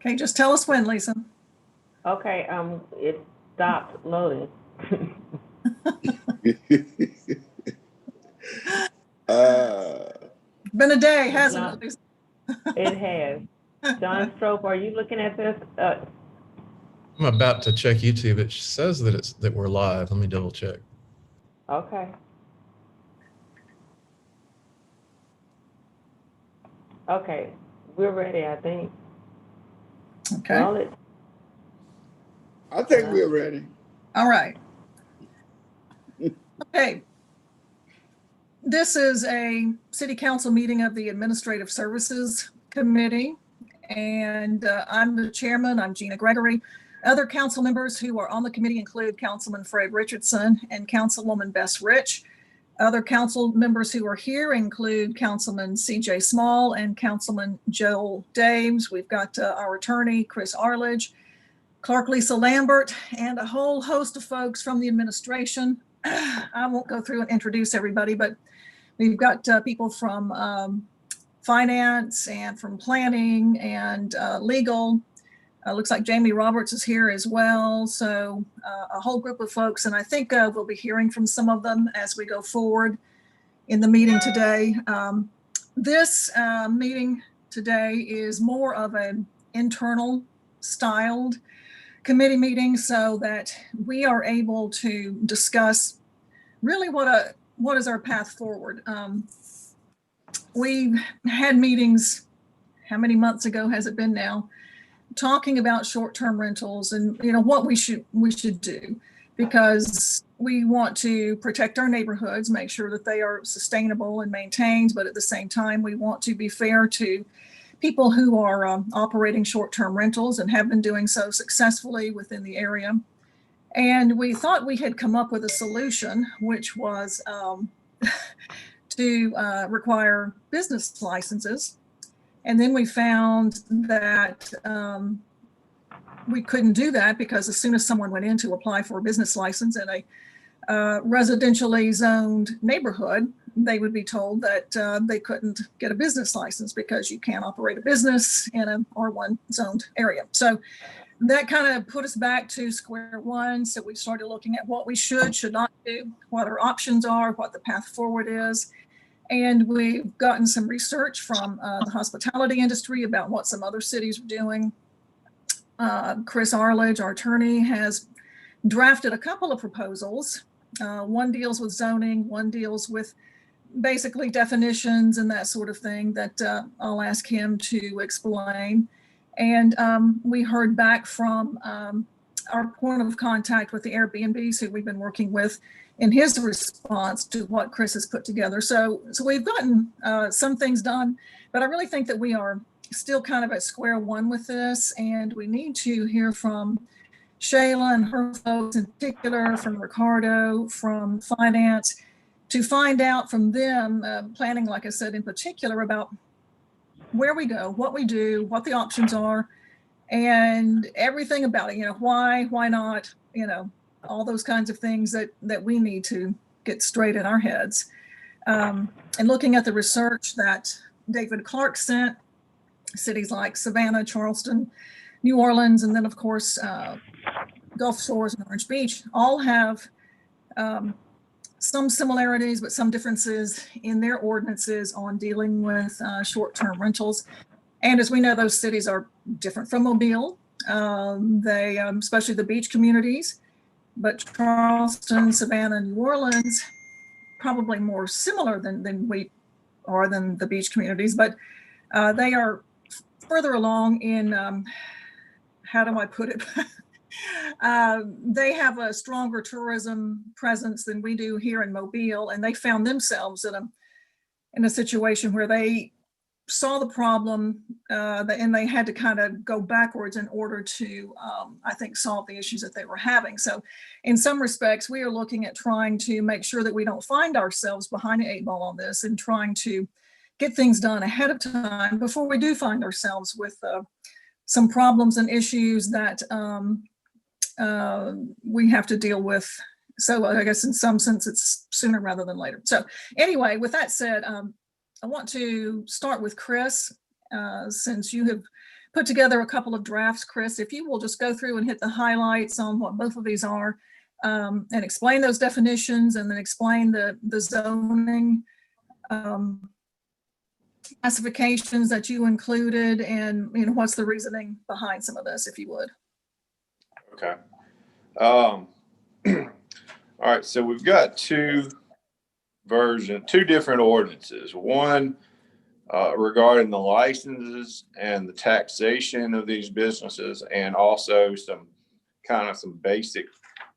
Okay, just tell us when, Lisa. Okay, it stopped loading. Been a day, hasn't John, it, Lisa? it has. John Strope, are you looking at this? I'm about to check YouTube. It says that we're live. Let me double check. Okay. Okay, we're ready, I think. Okay. Well, I think we're ready. All right. Okay. This is a city council meeting of the Administrative Services Committee, and I'm the chairman. I'm Gina Gregory. Other council members who are on the committee include Councilman Fred Richardson and Councilwoman Bess Rich. Other council members who are here include Councilman C.J. Small and Councilman Joel Dames. We've got our attorney, Chris Arledge, Clerk Lisa Lambert, and a whole host of folks from the administration. I won't go through and introduce everybody, but we've got people from finance and from planning and legal. Looks like Jamie Roberts is here as well. So a whole group of folks, and I think we'll be hearing from some of them as we go forward in the meeting today. This meeting today is more of an internal styled committee meeting so that we are able to discuss really what is our path forward. We've had meetings, how many months ago has it been now, talking about short-term rentals and what we should do, because we want to protect our neighborhoods, make sure that they are sustainable and maintained, but at the same time we want to be fair to people who are operating short-term rentals and have been doing so successfully within the area. And we thought we had come up with a solution, which was to require business licenses. And then we found that we couldn't do that, because as soon as someone went in to apply for a business license in a residentially zoned neighborhood, they would be told that they couldn't get a business license because you can't operate a business in an R1 zoned area. So that kind of put us back to square one. So we started looking at what we should not do, what our options are, what the path forward is. And we've gotten some research from the hospitality industry about what some other cities are doing. Chris Arledge, our attorney, has drafted a couple of proposals. One deals with zoning, one deals with basically definitions and that sort of thing that I'll ask him to explain. And we heard back from our point of contact with the Airbnbs who we've been working with in his response to what Chris has put together. So we've gotten some things done, but I really think that we are still kind of at square one with this, and we need to hear from Shayla and her folks in particular, from Ricardo, from finance, to find out from them, planning, like I said, in particular, about where we go, what we do, what the options are, and everything about it, why not, all those kinds of things that we need to get straight in our heads. And looking at the research that David Clark sent, cities like Savannah, Charleston, New Orleans, and then of course, Gulf Shores and Orange Beach all have some similarities, but some differences in their ordinances on dealing with short-term rentals. And as we know, those cities are different from Mobile. They, especially the beach communities, but Charleston, Savannah, New Orleans, probably more similar than we are than the beach communities, but they are further along in, how do I put it? They have a stronger tourism presence than we do here in Mobile, and they found themselves in a situation where they saw the problem and they had to kind of go backwards in order to, I think, solve the issues that they were having. So in some respects, we are looking at trying to make sure that we don't find ourselves behind the 8 ball on this, and trying to get things done ahead of time before we do find ourselves with some problems and issues that we have to deal with. So I guess in some sense it's sooner rather than later. So anyway, with that said, I want to start with Chris, since you have put together a couple of drafts, Chris. If you will just go through and hit the highlights on what both of these are, and explain those definitions, and then explain the zoning classifications that you included, and what's the reasoning behind some of this, if you would. Okay. All right. So we've got two different ordinances. One regarding the licenses and the taxation of these businesses, and also some basic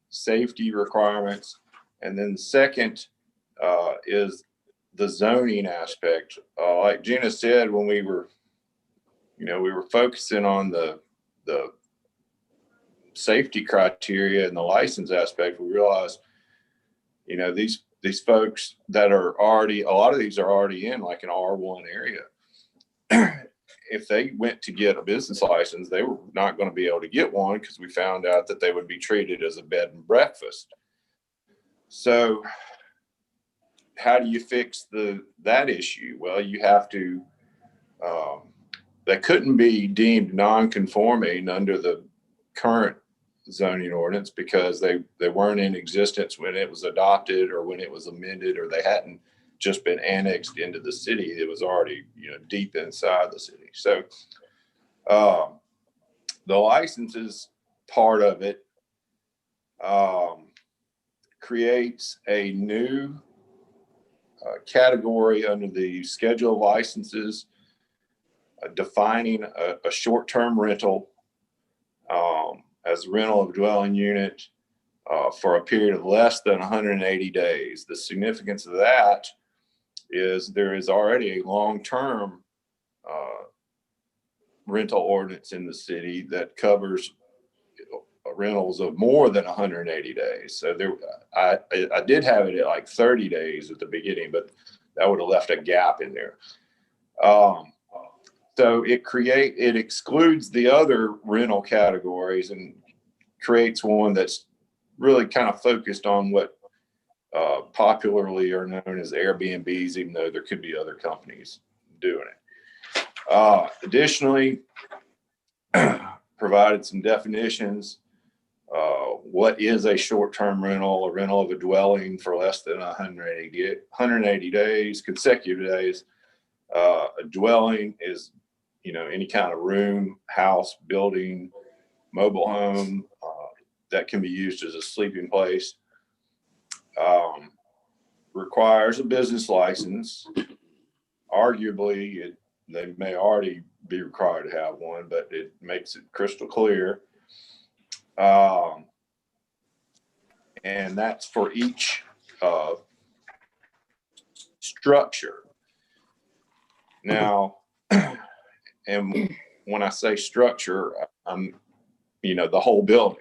safety requirements. And then the second is the zoning aspect. Like Gina said, when we were focusing on the safety criteria and the license aspect, we realized, these folks that are already, a lot of these are already in like an R1 area. If they went to get a business license, they were not going to be able to get one, because we found out that they would be treated as a bed and breakfast. So how do you fix that issue? Well, you have to, they couldn't be deemed non-conforming under the current zoning ordinance, because they weren't in existence when it was adopted or when it was amended, or they hadn't just been annexed into the city. It was already, deep inside the city. So the licenses part of it creates a new category under the schedule of licenses, defining a short-term rental as a rental of a dwelling unit for a period of less than 180 days. The significance of that is there is already a long-term rental ordinance in the city that covers rentals of more than 180 days. So I did have it at like 30 days at the beginning, but that would have left a gap in there. So it excludes the other rental categories and creates one that's really kind of focused on what popularly are known as Airbnbs, even though there could be other companies doing it. Additionally, provided some definitions. What is a short-term rental? A rental of a dwelling for less than 180 days, consecutive days. A dwelling is, any kind of room, house, building, mobile home that can be used as a sleeping place. Requires a business license. Arguably, they may already be required to have one, but it makes it crystal clear. And that's for each structure. Now, and when I say structure, I'm, the whole building.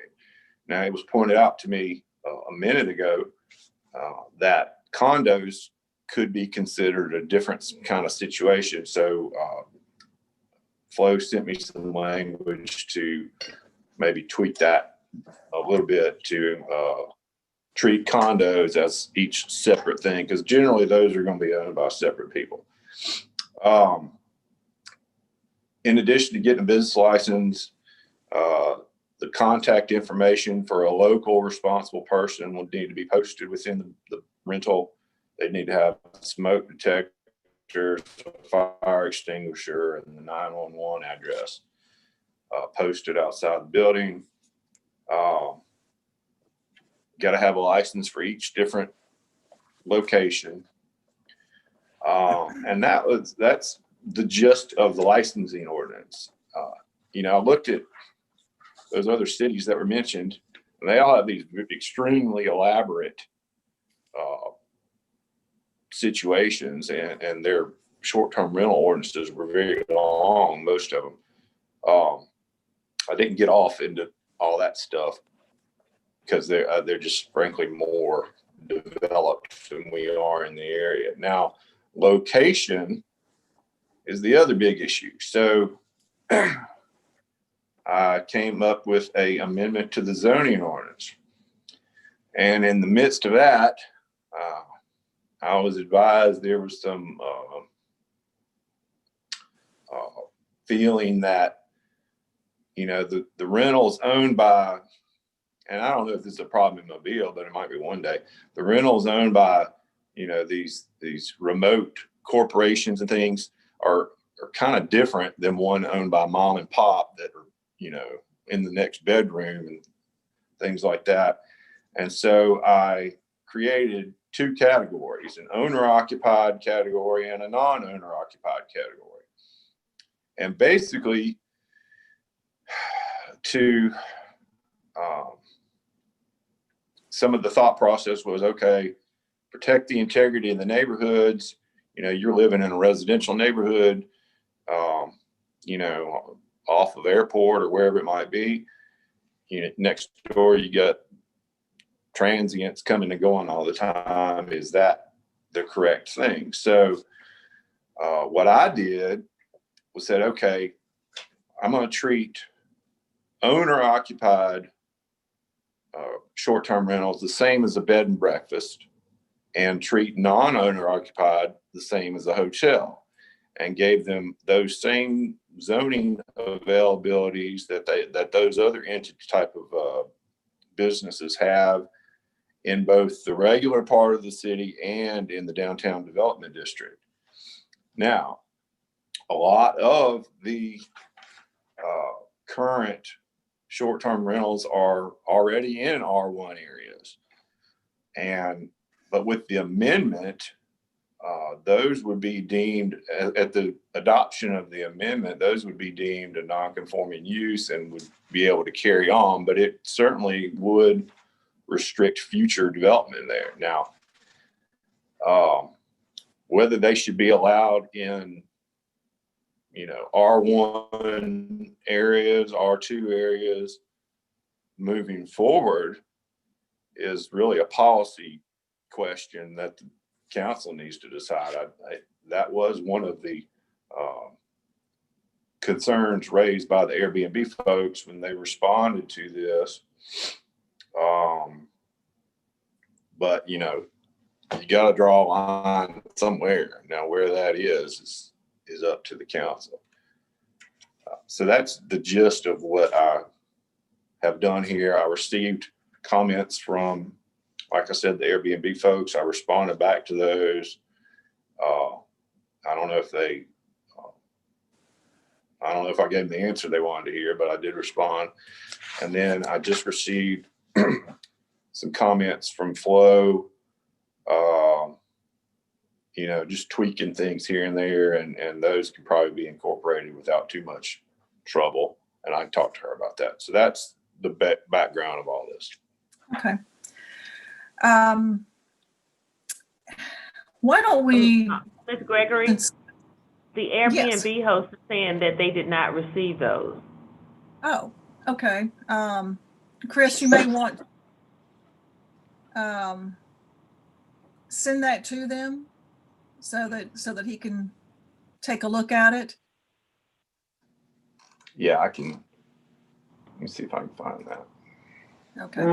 Now, it was pointed out to me a minute ago that condos could be considered a different kind of situation. So Flo sent me some language to maybe tweak that a little bit to treat condos as each separate thing, because generally those are going to be owned by separate people. In addition to getting a business license, the contact information for a local responsible person will need to be posted within the rental. They need to have smoke detectors, fire extinguisher, and the 911 address posted outside the building. Got to have a license for each different location. And that's the gist of the licensing ordinance. I looked at those other cities that were mentioned, and they all have these extremely elaborate situations, and their short-term rental ordinances were very long, most of them. I didn't get off into all that stuff because they're just frankly more developed than we are in the area. Now, location is the other big issue. So I came up with an amendment to the zoning ordinance. And in the midst of that, I was advised there was some feeling that you know, the rental's owned by, and I don't know if this is a problem in Mobile, but it might be one day. The rental's owned by, you know, these remote corporations and things are kind of different than one owned by mom and pop that are, you know, in the next bedroom and things like that. And so I created two categories, an owner occupied category and a non-owner occupied category. And basically to some of the thought process was, okay, protect the integrity of the neighborhoods. You know, you're living in a residential neighborhood, you know, off of airport or wherever it might be. You know, next door, you got transients coming and going all the time. Is that the correct thing? So what I did was said, okay, I'm going to treat owner occupied short-term rentals the same as a bed and breakfast, and treat non-owner occupied the same as a hotel, and gave them those same zoning availabilities that those other entity type of businesses have in both the regular part of the city and in the downtown development district. Now, a lot of the current short-term rentals are already in R1 areas, but with the amendment, those would be deemed, at the adoption of the amendment, those would be deemed a non-conforming use and would be able to carry on, but it certainly would restrict future development there. Now, whether they should be allowed in, you know, R1 areas, R2 areas moving forward is really a policy question that the council needs to decide. That was one of the concerns raised by the Airbnb folks when they responded to this. But, you know, you got to draw a line somewhere. Now, where that is up to the council. So that's the gist of what I have done here. I received comments from, like I said, the Airbnb folks. I responded back to those. I don't know if I gave them the answer they wanted to hear, but I did respond. And then I just received some comments from Flo, you know, just tweaking things here and there, and those can probably be incorporated without too much trouble. And I talked to her about that. So that's the background of all this. Okay. Why don't we? Ms. Gregory, the Airbnb Yes. host is saying that they did not receive those. Oh, okay. Chris, you may want send that to them so that he can take a look at it. Yeah, I can. Let me see if I can find that. Okay.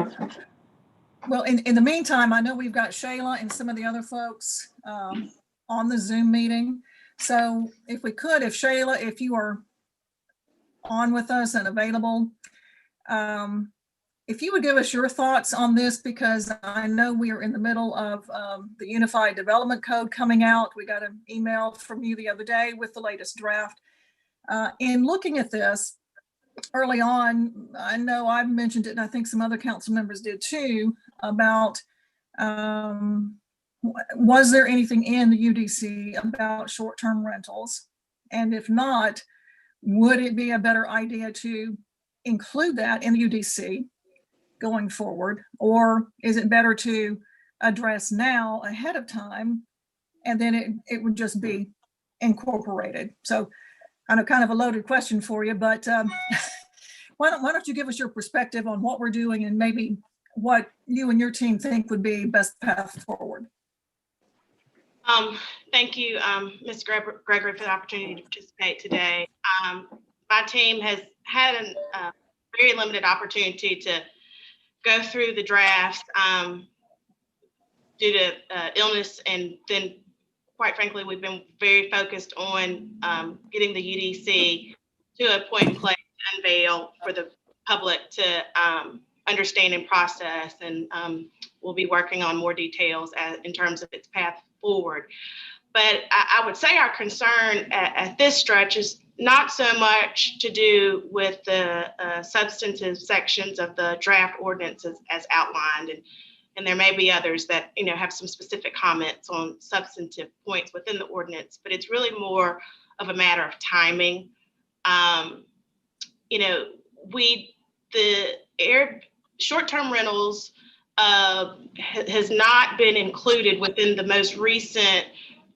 Well, in the meantime, I know we've got Shayla and some of the other folks on the Zoom meeting. So if Shayla, if you are on with us and available, if you would give us your thoughts on this, because I know we are in the middle of the Unified Development Code coming out. We got an email from you the other day with the latest draft. In looking at this early on, I know I've mentioned it, and I think some other council members did too, about was there anything in the UDC about short-term rentals? And if not, would it be a better idea to include that in the UDC going forward? Or is it better to address now ahead of time, and then it would just be incorporated? So I know, kind of a loaded question for you, but why don't you give us your perspective on what we're doing and maybe what you and your team think would be best path forward? Thank you, Ms. Gregory, for the opportunity to participate today. My team has had a very limited opportunity to go through the drafts due to illness, and then, quite frankly, we've been very focused on getting the UDC to a point in place to detail for the public to understand and process. And we'll be working on more details in terms of its path forward. But I would say our concern at this stretch is not so much to do with the substantive sections of the draft ordinance as outlined, and there may be others that have some specific comments on substantive points within the ordinance, but it's really more of a matter of timing. The short-term rentals has not been included within the most recent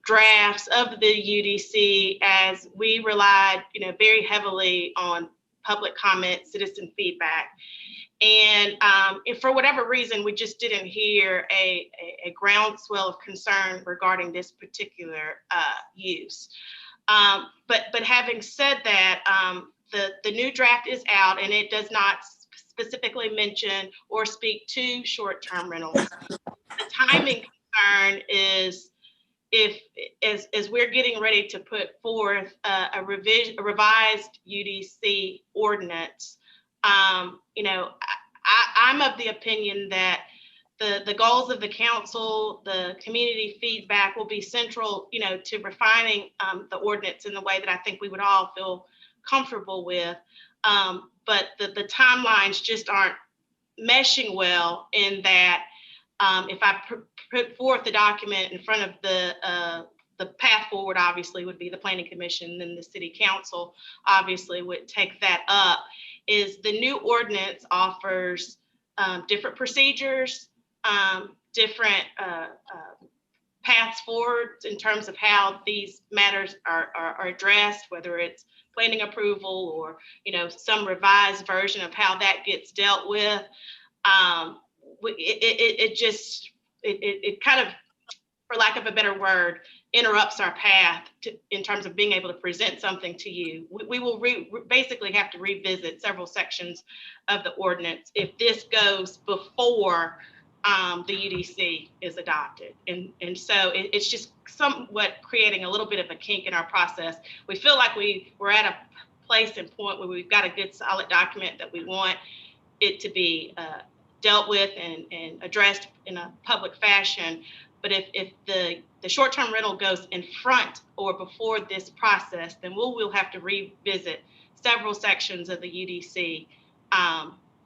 drafts of the UDC, as we relied, very heavily on public comment, citizen feedback. And if for whatever reason, we just didn't hear a groundswell of concern regarding this particular use. But having said that, the new draft is out, and it does not specifically mention or speak to short-term rentals. The timing concern is if, as we're getting ready to put forth a revised UDC ordinance, I'm of the opinion that the goals of the council, the community feedback will be central, to refining the ordinance in the way that I think we would all feel comfortable with. But the timelines just aren't meshing well, in that if I put forth the document in front of the path forward, obviously would be the planning commission, then the city council obviously would take that up. Is the new ordinance offers different procedures, different paths forward in terms of how these matters are addressed, whether it's planning approval or some revised version of how that gets dealt with. It kind of, for lack of a better word, interrupts our path in terms of being able to present something to you. We will basically have to revisit several sections of the ordinance if this goes before the UDC is adopted. And so it's just somewhat creating a little bit of a kink in our process. We feel like we're at a place and point where we've got a good solid document that we want it to be dealt with and addressed in a public fashion. But if the short-term rental goes in front or before this process, then we'll have to revisit several sections of the UDC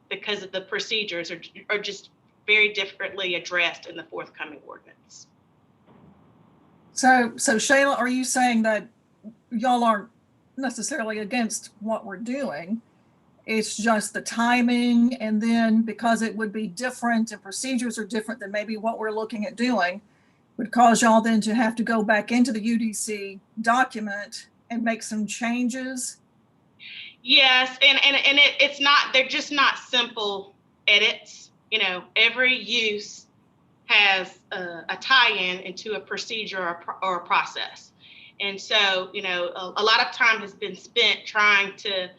because of the procedures are just very differently addressed in the forthcoming ordinance. So Shayla, are you saying that y'all aren't necessarily against what we're doing? It's just the timing, and then because it would be different and procedures are different than maybe what we're looking at doing, would cause y'all then to have to go back into the UDC document and make some changes? Yes, and it's not, they're just not simple edits. Every use has a tie-in into a procedure or a process. And so, a lot of time has been spent trying to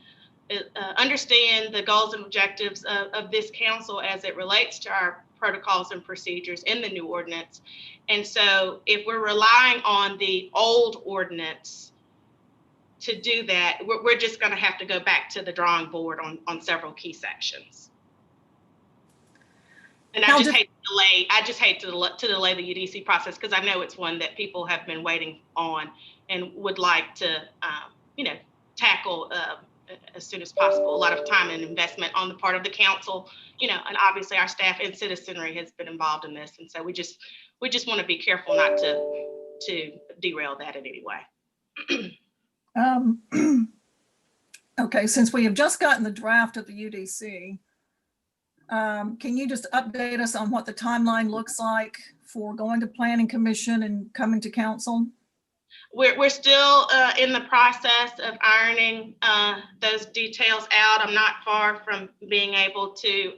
understand the goals and objectives of this council as it relates to our protocols and procedures in the new ordinance. And so if we're relying on the old ordinance to do that, we're just going to have to go back to the drawing board on several key sections. And I just hate to delay the UDC process, because I know it's one that people have been waiting on and would like to, tackle as soon as possible. A lot of time and investment on the part of the council, and obviously our staff and citizenry has been involved in this. And so we just want to be careful not to derail that in any way. Okay, since we have just gotten the draft of the UDC, can you just update us on what the timeline looks like for going to planning commission and coming to council? We're still in the process of ironing those details out. I'm not far from being able to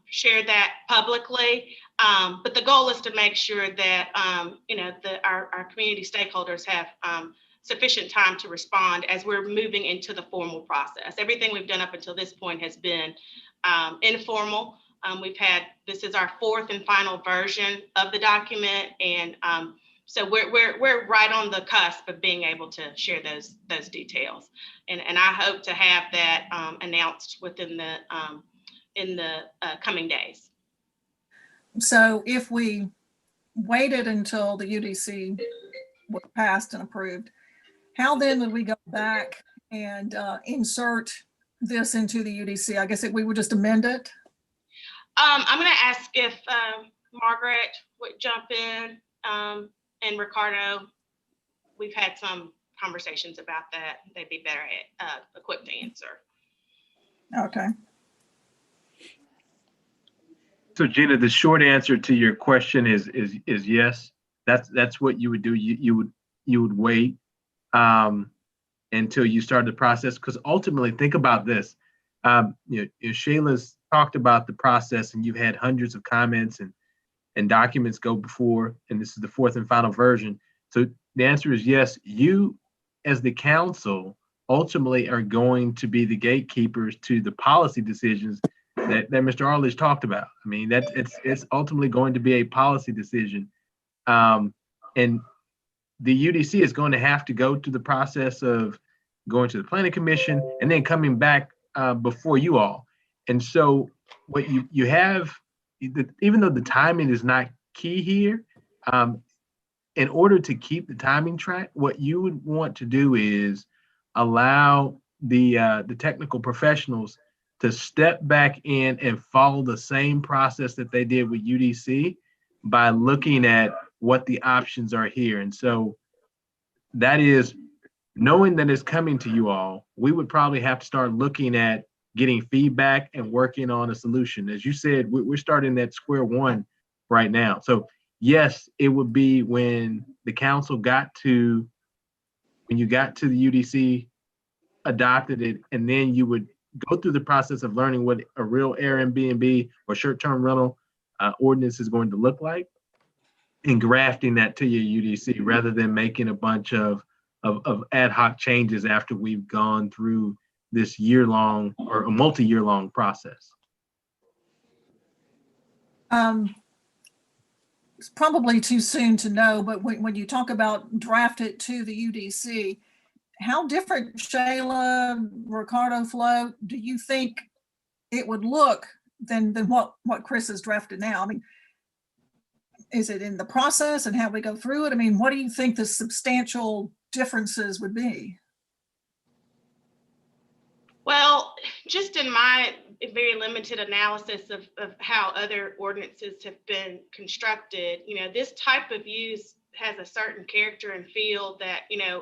share that publicly, but the goal is to make sure that our community stakeholders have sufficient time to respond as we're moving into the formal process. Everything we've done up until this point has been informal. This is our fourth and final version of the document, and So we're right on the cusp of being able to share those details, and I hope to have that announced within the in the coming days. So if we waited until the UDC was passed and approved, how then would we go back and insert this into the UDC? I guess we would just amend it. I'm going to ask if Margaret would jump in, and Ricardo. We've had some conversations about that. They'd be better equipped to answer. Okay. So Gina, the short answer to your question is yes. That's what you would do. You would wait until you start the process, because ultimately, think about this. Shayla's talked about the process, and you've had hundreds of comments and documents go before, and this is the fourth and final version. So the answer is yes. You, as the council, ultimately are going to be the gatekeepers to the policy decisions that Mr. Arledge talked about. I mean, it's ultimately going to be a policy decision. And the UDC is going to have to go through the process of going to the planning commission and then coming back before you all. And so what you have, even though the timing is not key here, in order to keep the timing track, what you would want to do is allow the technical professionals to step back in and follow the same process that they did with UDC by looking at what the options are here. And so that is, knowing that it's coming to you all, we would probably have to start looking at getting feedback and working on a solution. As you said, we're starting at square one right now. So yes, it would be when the council when you got to the UDC, adopted it, and then you would go through the process of learning what a real Airbnb or short-term rental ordinance is going to look like, and grafting that to your UDC rather than making a bunch of ad hoc changes after we've gone through this year-long or a multi-year long process. It's probably too soon to know, but when you talk about draft it to the UDC, how different, Shayla, Ricardo, Flo, do you think it would look than what Chris has drafted now? I mean, is it in the process and how we go through it? I mean, what do you think the substantial differences would be? Well, just in my very limited analysis of how other ordinances have been constructed, this type of use has a certain character and feel that,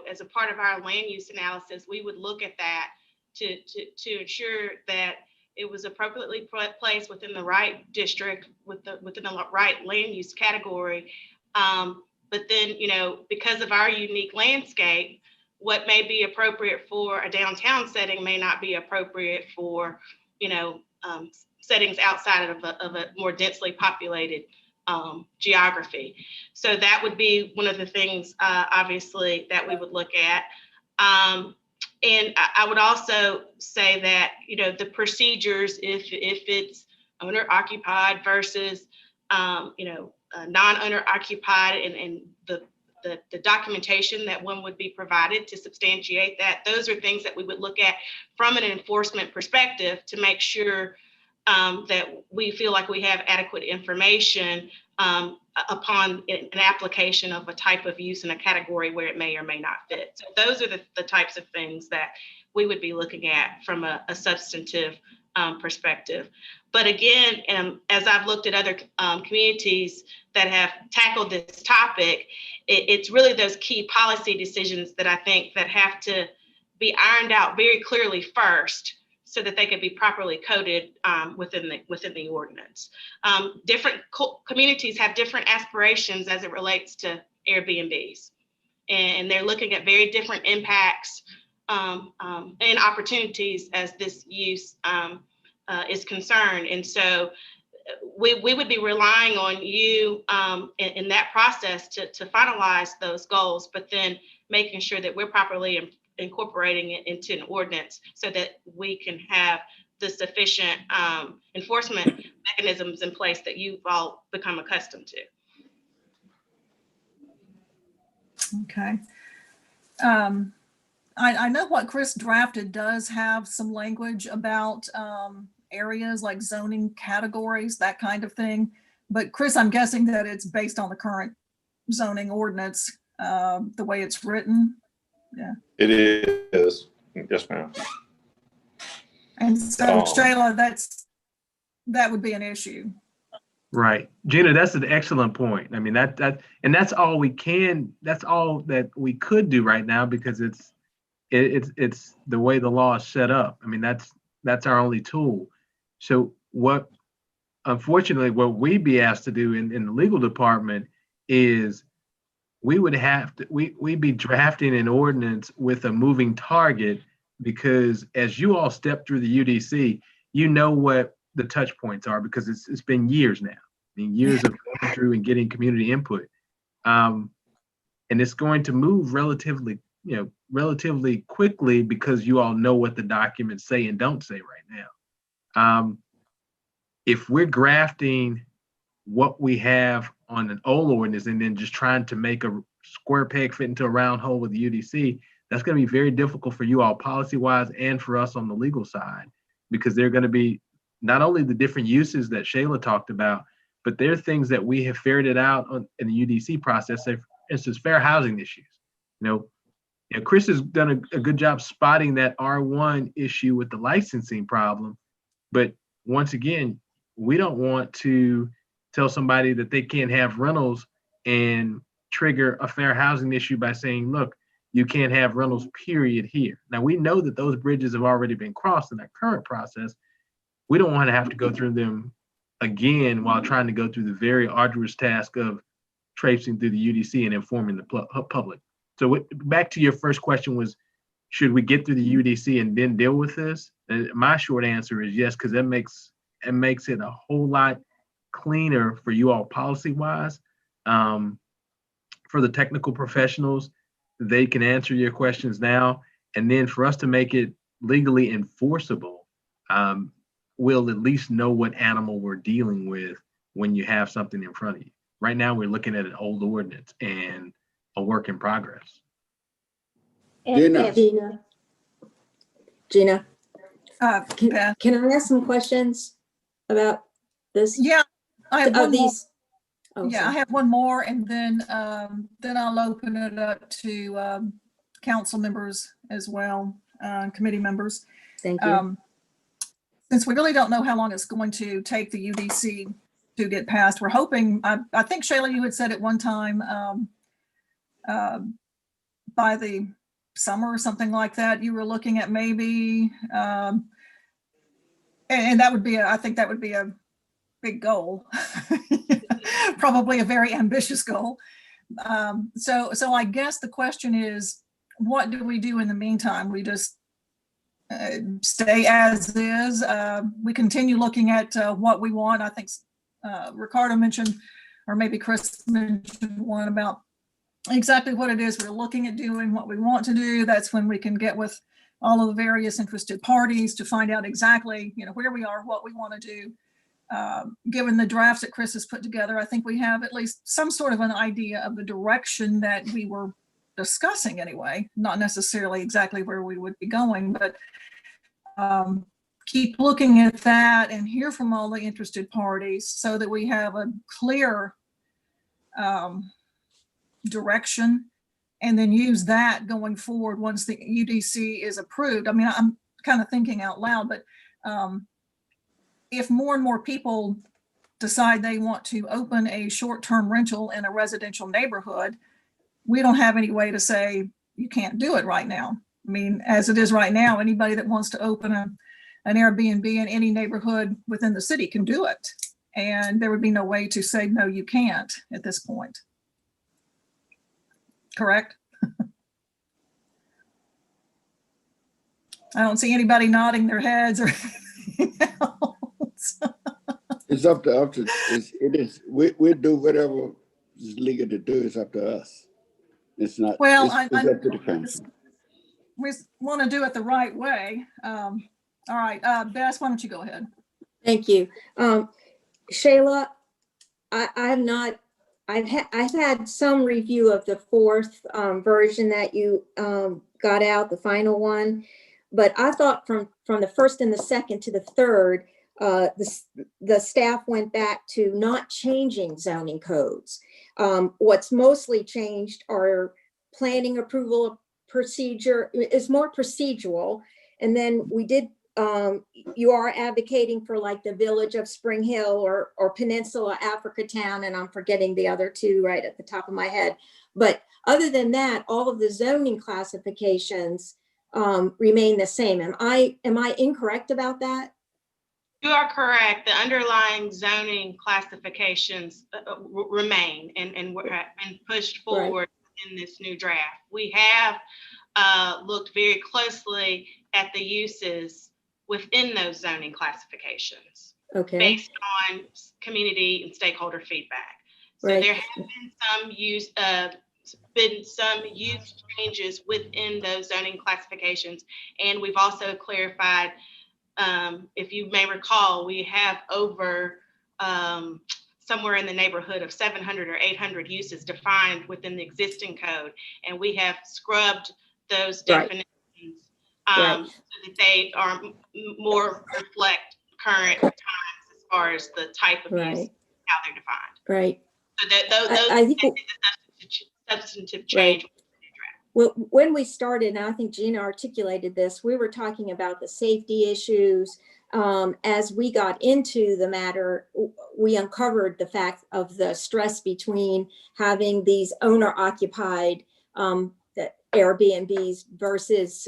as a part of our land use analysis, we would look at that to ensure that it was appropriately placed within the right district, within the right land use category. But then, because of our unique landscape, what may be appropriate for a downtown setting may not be appropriate for, settings outside of a more densely populated geography. So that would be one of the things, obviously, that we would look at. And I would also say that, the procedures, if it's owner occupied versus, non-owner occupied, and the documentation that one would be provided to substantiate that, those are things that we would look at from an enforcement perspective to make sure that we feel like we have adequate information upon an application of a type of use in a category where it may or may not fit. So those are the types of things that we would be looking at from a substantive perspective. But again, as I've looked at other communities that have tackled this topic, it's really those key policy decisions that I think that have to be ironed out very clearly first, so that they can be properly coded within the ordinance. Different communities have different aspirations as it relates to Airbnbs, and they're looking at very different impacts and opportunities as this use is concerned. And so we would be relying on you in that process to finalize those goals, but then making sure that we're properly incorporating it into an ordinance so that we can have the sufficient enforcement mechanisms in place that you've all become accustomed to. Okay. I know what Chris drafted does have some language about areas like zoning categories, that kind of thing. But Chris, I'm guessing that it's based on the current zoning ordinance, the way it's written. Yeah. It is. Yes, ma'am. And so Shayla, that would be an issue. Right. Gina, that's an excellent point. I mean, and that's all that's all that we could do right now, because it's the way the law is set up. I mean, that's our only tool. So unfortunately, what we'd be asked to do in the legal department is we'd be drafting an ordinance with a moving target, because as you all step through the UDC, you know what the touch points are, because it's been years now. I mean, years of going through and getting community input. And it's going to move relatively quickly, because you all know what the documents say and don't say right now. If we're grafting what we have on an old ordinance and then just trying to make a square peg fit into a round hole with the UDC, that's going to be very difficult for you all policy-wise and for us on the legal side, because they're going to be not only the different uses that Shayla talked about, but there are things that we have ferreted out in the UDC process. Say, for instance, fair housing issues. Chris has done a good job spotting that R1 issue with the licensing problem. But once again, we don't want to tell somebody that they can't have rentals and trigger a fair housing issue by saying, look, you can't have rentals, period, here. Now, we know that those bridges have already been crossed in that current process. We don't want to have to go through them again while trying to go through the very arduous task of traipsing through the UDC and informing the public. So back to your first question was, should we get through the UDC and then deal with this? And my short answer is yes, because it makes it a whole lot cleaner for you all policy-wise. For the technical professionals, they can answer your questions now. And then for us to make it legally enforceable, we'll at least know what animal we're dealing with when you have something in front of you. Right now, we're looking at an old ordinance and a work in progress. Gina. Gina, Beth. can I ask some questions about this? Yeah, I have one more. Oh, Yeah, sorry. I have one more, and then I'll open it up to council members as well, committee members. Thank you. Since we really don't know how long it's going to take the UDC to get passed, we're hoping, I think Shayla, you had said at one time by the summer or something like that, you were looking at maybe, and that would be, I think that would be a big goal, probably a very ambitious goal. So I guess the question is, what do we do in the meantime? We just stay as is. We continue looking at what we want. I think Ricardo mentioned, or maybe Chris mentioned one about exactly what it is we're looking at doing, what we want to do. That's when we can get with all of the various interested parties to find out exactly, where we are, what we want to do. Given the drafts that Chris has put together, I think we have at least some sort of an idea of the direction that we were discussing anyway, not necessarily exactly where we would be going, but keep looking at that and hear from all the interested parties so that we have a clear direction, and then use that going forward once the UDC is approved. I mean, I'm kind of thinking out loud, but if more and more people decide they want to open a short-term rental in a residential neighborhood, we don't have any way to say you can't do it right now. I mean, as it is right now, anybody that wants to open an Airbnb in any neighborhood within the city can do it. And there would be no way to say, no, you can't at this point. Correct? I don't see anybody nodding their heads or anything else. It's up to us. It is. We do whatever is legal to do. It's up to us. It's not. Well, it's up to the council. We want to do it the right way. All right, Bess, why don't you go ahead? Thank you. Shayla, I I've had some review of the fourth version that you got out, the final one, but I thought from the first and the second to the third, the staff went back to not changing zoning codes. What's mostly changed are planning approval procedure is more procedural, and then we did. You are advocating for like the Village of Spring Hill or Peninsula Africa Town, and I'm forgetting the other two right at the top of my head. But other than that, all of the zoning classifications remain the same. Am I incorrect about that? You are correct. The underlying zoning classifications remain and been pushed forward in this new draft. We have looked very closely at the uses within those zoning classifications, Okay. based on community and stakeholder feedback. So Right. there have been some use changes within those zoning classifications, and we've also clarified. If you may recall, we have over somewhere in the neighborhood of 700 or 800 uses defined within the existing code, and we have scrubbed those definitions so that they are more reflect current times as far as the type of use, how they're defined. Right. So those I think substantive change. Well, when we started, and I think Gina articulated this, we were talking about the safety issues. As we got into the matter, we uncovered the fact of the stress between having these owner-occupied Airbnbs versus,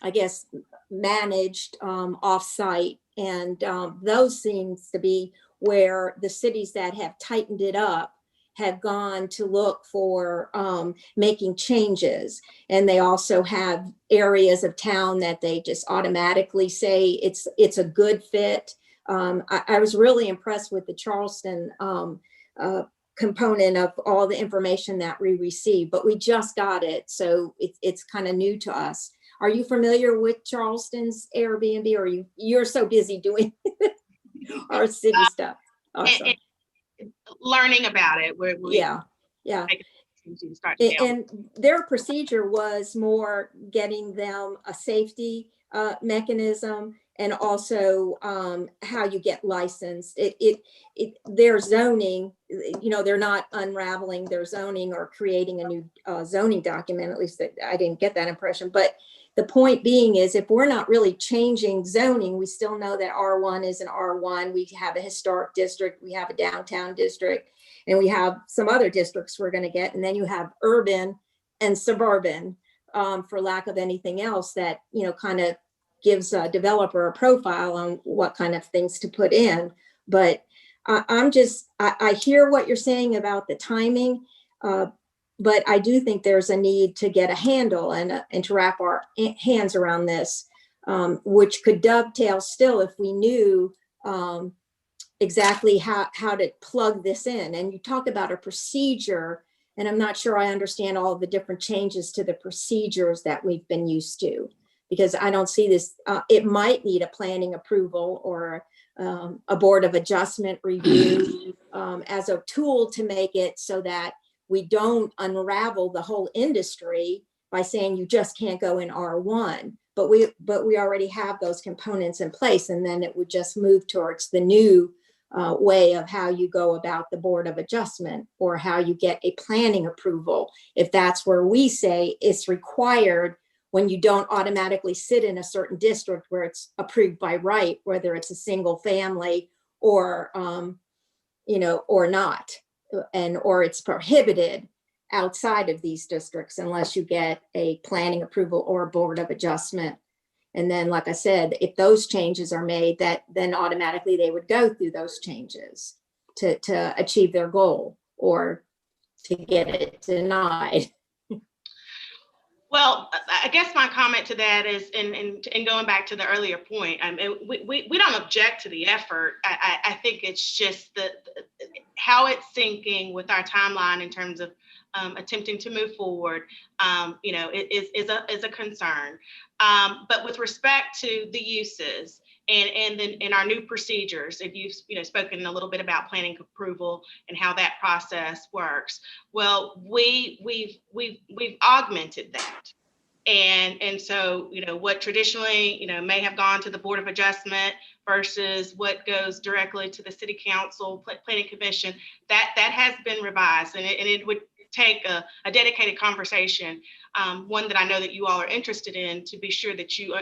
I guess, managed off-site. And those seems to be where the cities that have tightened it up have gone to look for making changes. And they also have areas of town that they just automatically say it's a good fit. I was really impressed with the Charleston component of all the information that we received, but we just got it. So it's kind of new to us. Are you familiar with Charleston's Airbnb, or you're so busy doing our city stuff? Awesome. Learning about it. Yeah. And their procedure was more getting them a safety mechanism, and also how you get licensed. Their zoning, they're not unraveling their zoning or creating a new zoning document. At least I didn't get that impression. But the point being is, if we're not really changing zoning, we still know that R1 is an R1. We have a historic district, we have a downtown district, and we have some other districts we're going to get. And then you have urban and suburban, for lack of anything else that, kind of gives a developer a profile on what kind of things to put in. But I hear what you're saying about the timing. But I do think there's a need to get a handle and to wrap our hands around this, which could dovetail still if we knew exactly how to plug this in. And you talk about a procedure, and I'm not sure I understand all of the different changes to the procedures that we've been used to, because I don't see this. It might need a planning approval or a board of adjustment review as a tool to make it so that we don't unravel the whole industry by saying you just can't go in R1, but we already have those components in place, and then it would just move towards the new way of how you go about the board of adjustment, or how you get a planning approval, if that's where we say it's required when you don't automatically sit in a certain district where it's approved by right, whether it's a single family or or not. Or it's prohibited outside of these districts unless you get a planning approval or a board of adjustment. And then, like I said, if those changes are made, then automatically they would go through those changes to achieve their goal or to get it denied. Well, I guess my comment to that is, and going back to the earlier point, I mean, we don't object to the effort. I think it's just how it's syncing with our timeline in terms of attempting to move forward, is a concern. But with respect to the uses and then in our new procedures, if you've spoken a little bit about planning approval and how that process works. Well, we've augmented that. And so, what traditionally, may have gone to the Board of Adjustment versus what goes directly to the City Council, Planning Commission, that has been revised, and it would take a dedicated conversation, one that I know that you all are interested in, to be sure that you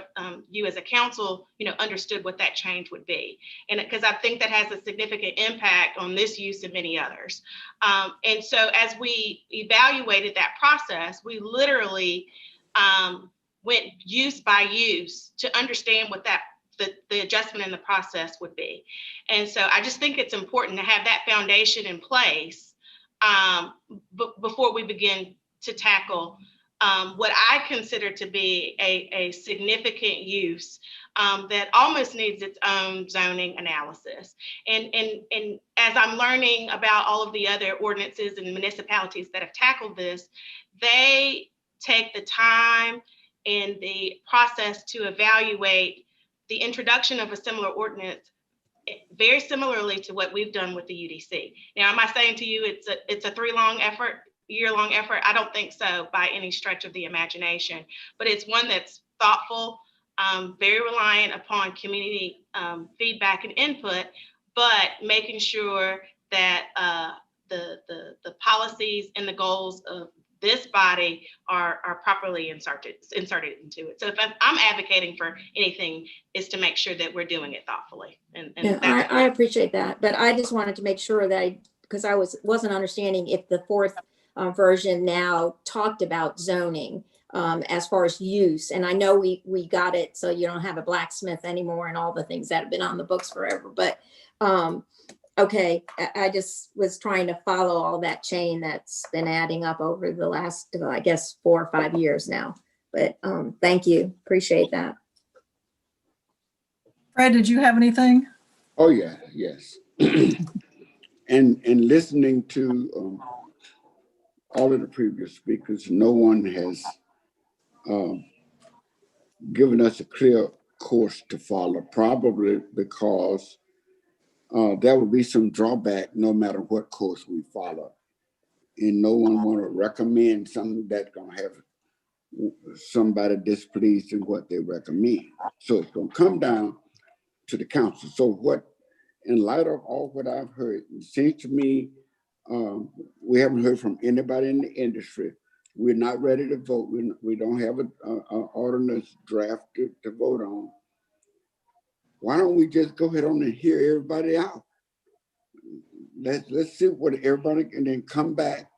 as a council, understood what that change would be. And because I think that has a significant impact on this use and many others. And so as we evaluated that process, we literally went use by use to understand what the adjustment in the process would be. And so I just think it's important to have that foundation in place before we begin to tackle what I consider to be a significant use that almost needs its own zoning analysis. And as I'm learning about all of the other ordinances and municipalities that have tackled this, they take the time and the process to evaluate the introduction of a similar ordinance very similarly to what we've done with the UDC. Now, am I saying to you it's a year-long effort? I don't think so by any stretch of the imagination, but it's one that's thoughtful, very reliant upon community feedback and input, but making sure that the policies and the goals of this body are properly inserted into it. So if I'm advocating for anything, is to make sure that we're doing it thoughtfully. And yeah, I appreciate that, but I just wanted to make sure that because I wasn't understanding if the fourth version now talked about zoning as far as use. And I know we got it so you don't have a blacksmith anymore and all the things that have been on the books forever. But okay, I just was trying to follow all that chain that's been adding up over the last, I guess, 4 or 5 years now. But thank you. Appreciate that. Fred, did you have anything? Oh, yeah, yes. And listening to all of the previous speakers, no one has given us a clear course to follow, probably because there will be some drawback no matter what course we follow. And no one want to recommend something that's going to have somebody displeased in what they recommend. So it's going to come down to the council. So what, in light of all what I've heard, it seems to me we haven't heard from anybody in the industry. We're not ready to vote. We don't have an ordinance draft to vote on. Why don't we just go ahead on and hear everybody out? Let's see what everybody, and then come back.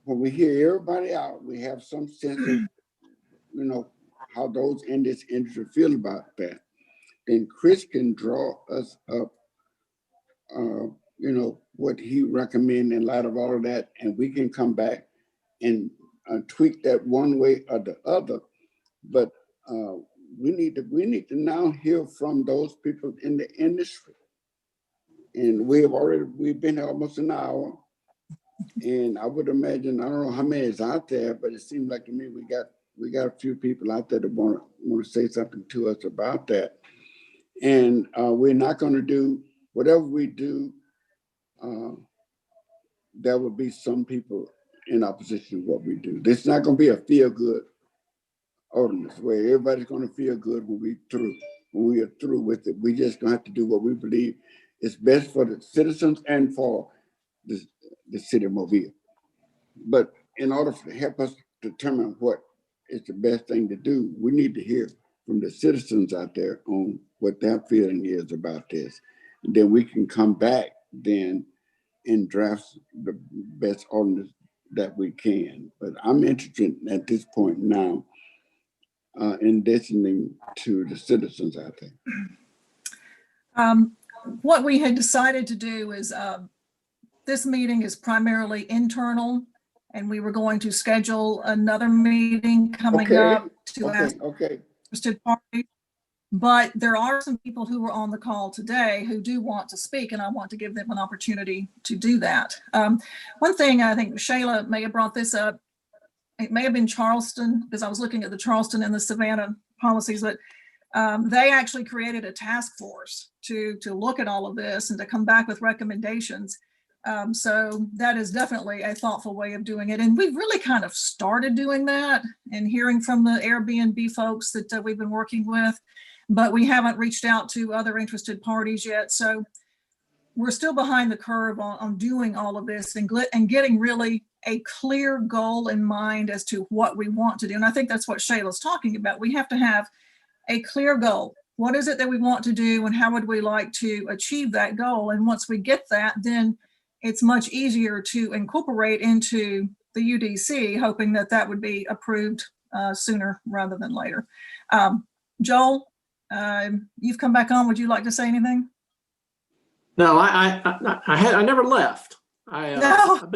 When we hear everybody out, we have some sense of, how those in this industry feel about that. Then Chris can draw us up, what he recommends in light of all of that, and we can come back and tweak that one way or the other. But we need to now hear from those people in the industry. And we've been here almost an hour. And I would imagine, I don't know how many is out there, but it seems like to me we got a few people out there that want to say something to us about that. And we're not going to do whatever we do. There will be some people in opposition to what we do. This is not going to be a feel-good ordinance where everybody's going to feel good when we are through with it. We just going to have to do what we believe is best for the citizens and for the city of Mobile. But in order to help us determine what is the best thing to do, we need to hear from the citizens out there on what their feeling is about this. And then we can come back then and draft the best ordinance that we can. But I'm interested at this point now in listening to the citizens out there. What we had decided to do is this meeting is primarily internal, and we were going to schedule another meeting coming up to ask interested parties. But there are some people who were on the call today who do want to speak, and I want to give them an opportunity to do that. One thing, I think Shayla may have brought this up, it may have been Charleston, because I was looking at the Charleston and the Savannah policies, but They actually created a task force to look at all of this and to come back with recommendations. So that is definitely a thoughtful way of doing it. And we've really kind of started doing that and hearing from the Airbnb folks that we've been working with, but we haven't reached out to other interested parties yet. So we're still behind the curve on doing all of this and getting really a clear goal in mind as to what we want to do. And I think that's what Shayla's talking about. We have to have a clear goal. What is it that we want to do and how would we like to achieve that goal? And once we get that, then it's much easier to incorporate into the UDC, hoping that that would be approved sooner rather than later. Joel, you've come back on. Would you like to say anything? No, I never left. No.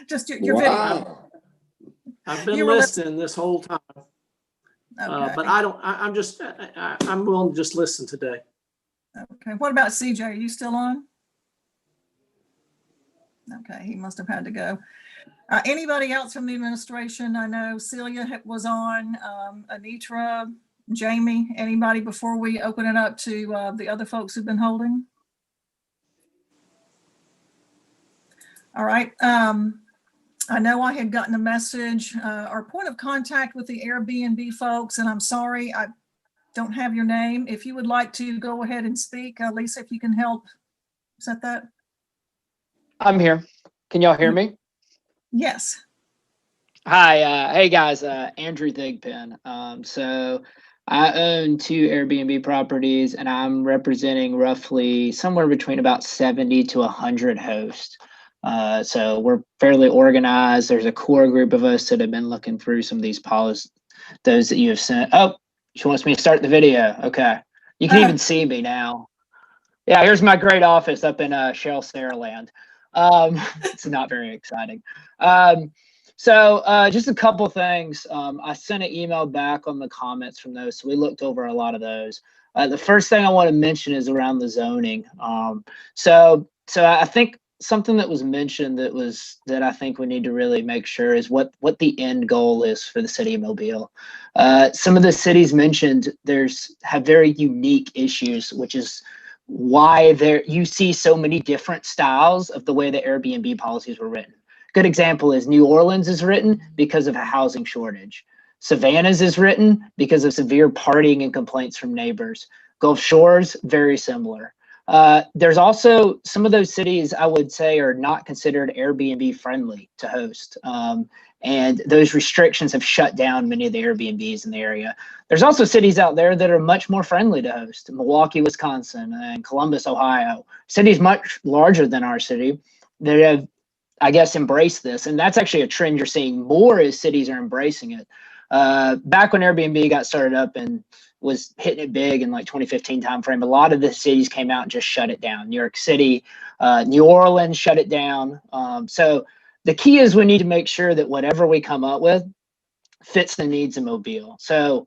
Just your video. I've been listening this whole time. Okay. But I'm willing to just listen today. Okay. What about CJ? Are you still on? Okay, he must have had to go. Anybody else from the administration? I know Celia was on, Anitra, Jamie, anybody before we open it up to the other folks who've been holding? All right. I know I had gotten a message, our point of contact with the Airbnb folks, and I'm sorry, I don't have your name. If you would like to go ahead and speak, Lisa, if you can help set that. I'm here. Can y'all hear me? Yes. Hi. Hey guys, Andrew Thigpen. So I own 2 Airbnb properties and I'm representing roughly somewhere between about 70 to 100 hosts. So we're fairly organized. There's a core group of us that have been looking through some of these policies, those that you have sent. Oh, she wants me to start the video. Okay. You can even see me now. Yeah, here's my great office up in Shell Saraland. It's not very exciting. So just a couple things. I sent an email back on the comments from those. So we looked over a lot of those. The first thing I want to mention is around the zoning. So I think something that was mentioned that I think we need to really make sure is what the end goal is for the city of Mobile. Some of the cities mentioned have very unique issues, which is why you see so many different styles of the way the Airbnb policies were written. Good example is New Orleans is written because of a housing shortage. Savannah's is written because of severe partying and complaints from neighbors. Gulf Shores, very similar. There's also some of those cities I would say are not considered Airbnb friendly to host. And those restrictions have shut down many of the Airbnbs in the area. There's also cities out there that are much more friendly to host. Milwaukee, Wisconsin, and Columbus, Ohio. Cities much larger than our city that have, I guess, embraced this. And that's actually a trend you're seeing more as cities are embracing it. Back when Airbnb got started up and was hitting it big in like 2015 timeframe, a lot of the cities came out and just shut it down. New York City, New Orleans shut it down. So the key is we need to make sure that whatever we come up with fits the needs of Mobile. So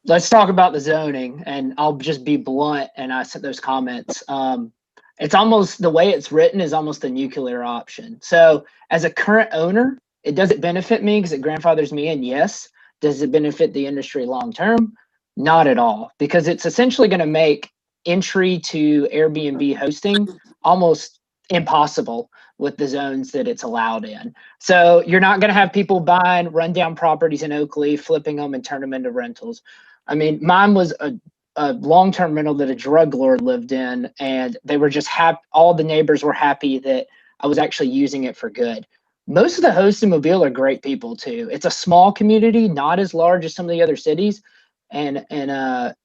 let's talk about the zoning, and I'll just be blunt, and I sent those comments. It's almost, the way it's written is almost a nuclear option. So as a current owner, does it benefit me because it grandfathers me in? Yes. Does it benefit the industry long-term? Not at all, because it's essentially going to make entry to Airbnb hosting almost impossible with the zones that it's allowed in. So you're not going to have people buying rundown properties in Oakley, flipping them and turn them into rentals. I mean, mine was a long-term rental that a drug lord lived in, and they were just happy. All the neighbors were happy that I was actually using it for good. Most of the hosts in Mobile are great people too. It's a small community, not as large as some of the other cities. And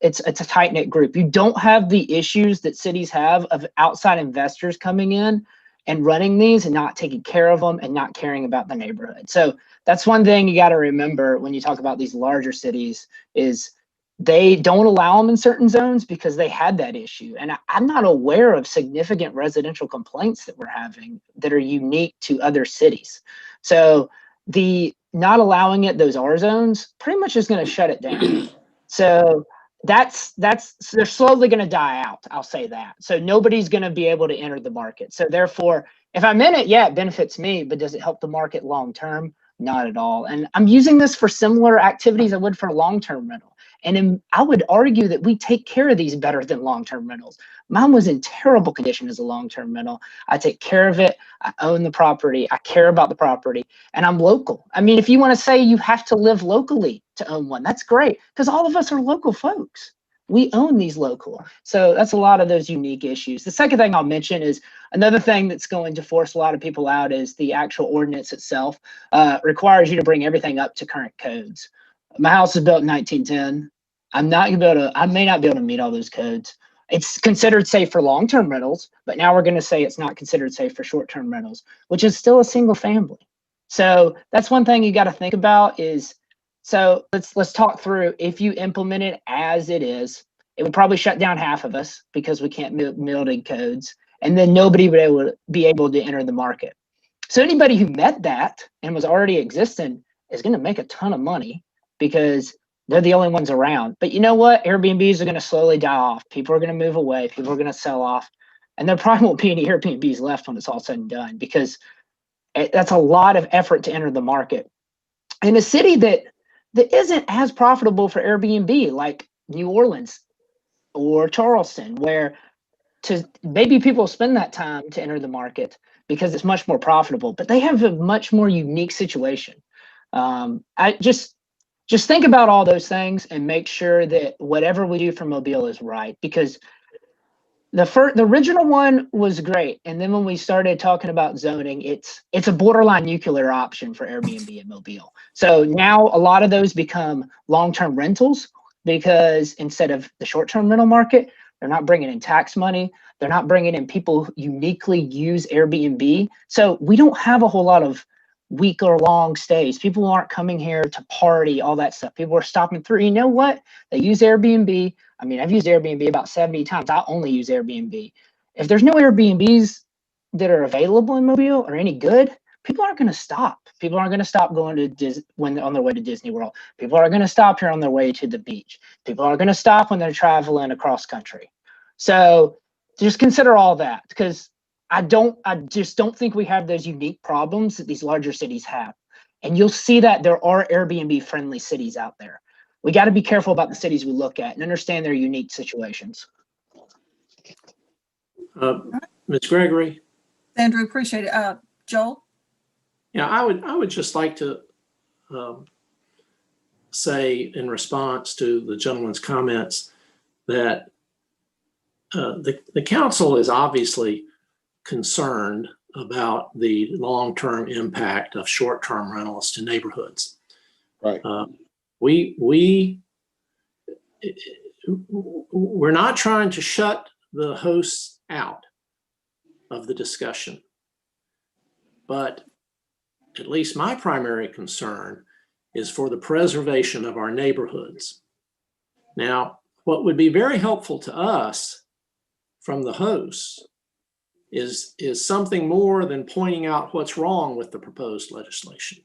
it's a tight-knit group. You don't have the issues that cities have of outside investors coming in and running these and not taking care of them and not caring about the neighborhood. So that's one thing you got to remember when you talk about these larger cities is they don't allow them in certain zones because they had that issue. And I'm not aware of significant residential complaints that we're having that are unique to other cities. So the not allowing it, those R zones, pretty much is going to shut it down. So they're slowly going to die out. I'll say that. So nobody's going to be able to enter the market. So therefore, if I'm in it, yeah, it benefits me, but does it help the market long term? Not at all. And I'm using this for similar activities I would for a long-term rental. And I would argue that we take care of these better than long-term rentals. Mine was in terrible condition as a long-term rental. I take care of it. I own the property. I care about the property, and I'm local. I mean, if you want to say you have to live locally to own one, that's great, because all of us are local folks. We own these local. So that's a lot of those unique issues. The second thing I'll mention is another thing that's going to force a lot of people out is the actual ordinance itself requires you to bring everything up to current codes. My house was built in 1910. I may not be able to meet all those codes. It's considered safe for long-term rentals, but now we're going to say it's not considered safe for short-term rentals, which is still a single family. So that's one thing you got to think about is, so let's talk through, if you implement it as it is, it would probably shut down half of us because we can't build in codes, and then nobody would be able to enter the market. So anybody who met that and was already existing is going to make a ton of money because they're the only ones around. But you know what? Airbnbs are going to slowly die off. People are going to move away. People are going to sell off. And there probably won't be any Airbnbs left when it's all said and done, because that's a lot of effort to enter the market. In a city that isn't as profitable for Airbnb, like New Orleans or Charleston, where maybe people spend that time to enter the market because it's much more profitable, but they have a much more unique situation. I just think about all those things and make sure that whatever we do for Mobile is right, because the original one was great, and then when we started talking about zoning, it's a borderline nuclear option for Airbnb and Mobile. So now a lot of those become long-term rentals, because instead of the short-term rental market, they're not bringing in tax money. They're not bringing in people who uniquely use Airbnb. So we don't have a whole lot of week or long stays. People aren't coming here to party, all that stuff. People are stopping through. You know what? They use Airbnb. I mean, I've used Airbnb about 70 times. I only use Airbnb. If there's no Airbnbs that are available in Mobile or any good, people aren't going to stop. People aren't going to stop going to when they're on their way to Disney World. People are going to stop here on their way to the beach. People are going to stop when they're traveling across country. So just consider all that, because I just don't think we have those unique problems that these larger cities have. And you'll see that there are Airbnb friendly cities out there. We got to be careful about the cities we look at and understand their unique situations. Ms. Gregory? Andrew, appreciate it. Joel? Yeah, I would just like to say in response to the gentleman's comments that the council is obviously concerned about the long-term impact of short-term rentals to neighborhoods. Right. We're not trying to shut the hosts out of the discussion, but at least my primary concern is for the preservation of our neighborhoods. Now, what would be very helpful to us from the hosts is something more than pointing out what's wrong with the proposed legislation.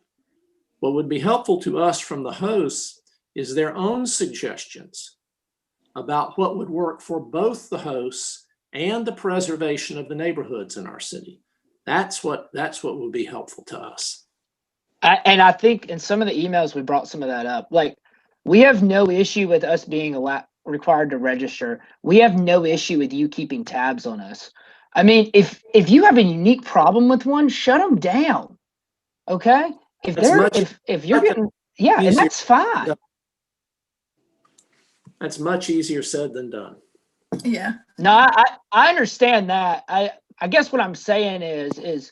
What would be helpful to us from the hosts is their own suggestions about what would work for both the hosts and the preservation of the neighborhoods in our city. That's what would be helpful to us. And I think in some of the emails, we brought some of that up. Like, we have no issue with us being required to register. We have no issue with you keeping tabs on us. I mean, if you have a unique problem with one, shut them down. Okay? If you're getting, yeah, and that's fine. That's much easier said than done. Yeah. No, I understand that. I guess what I'm saying is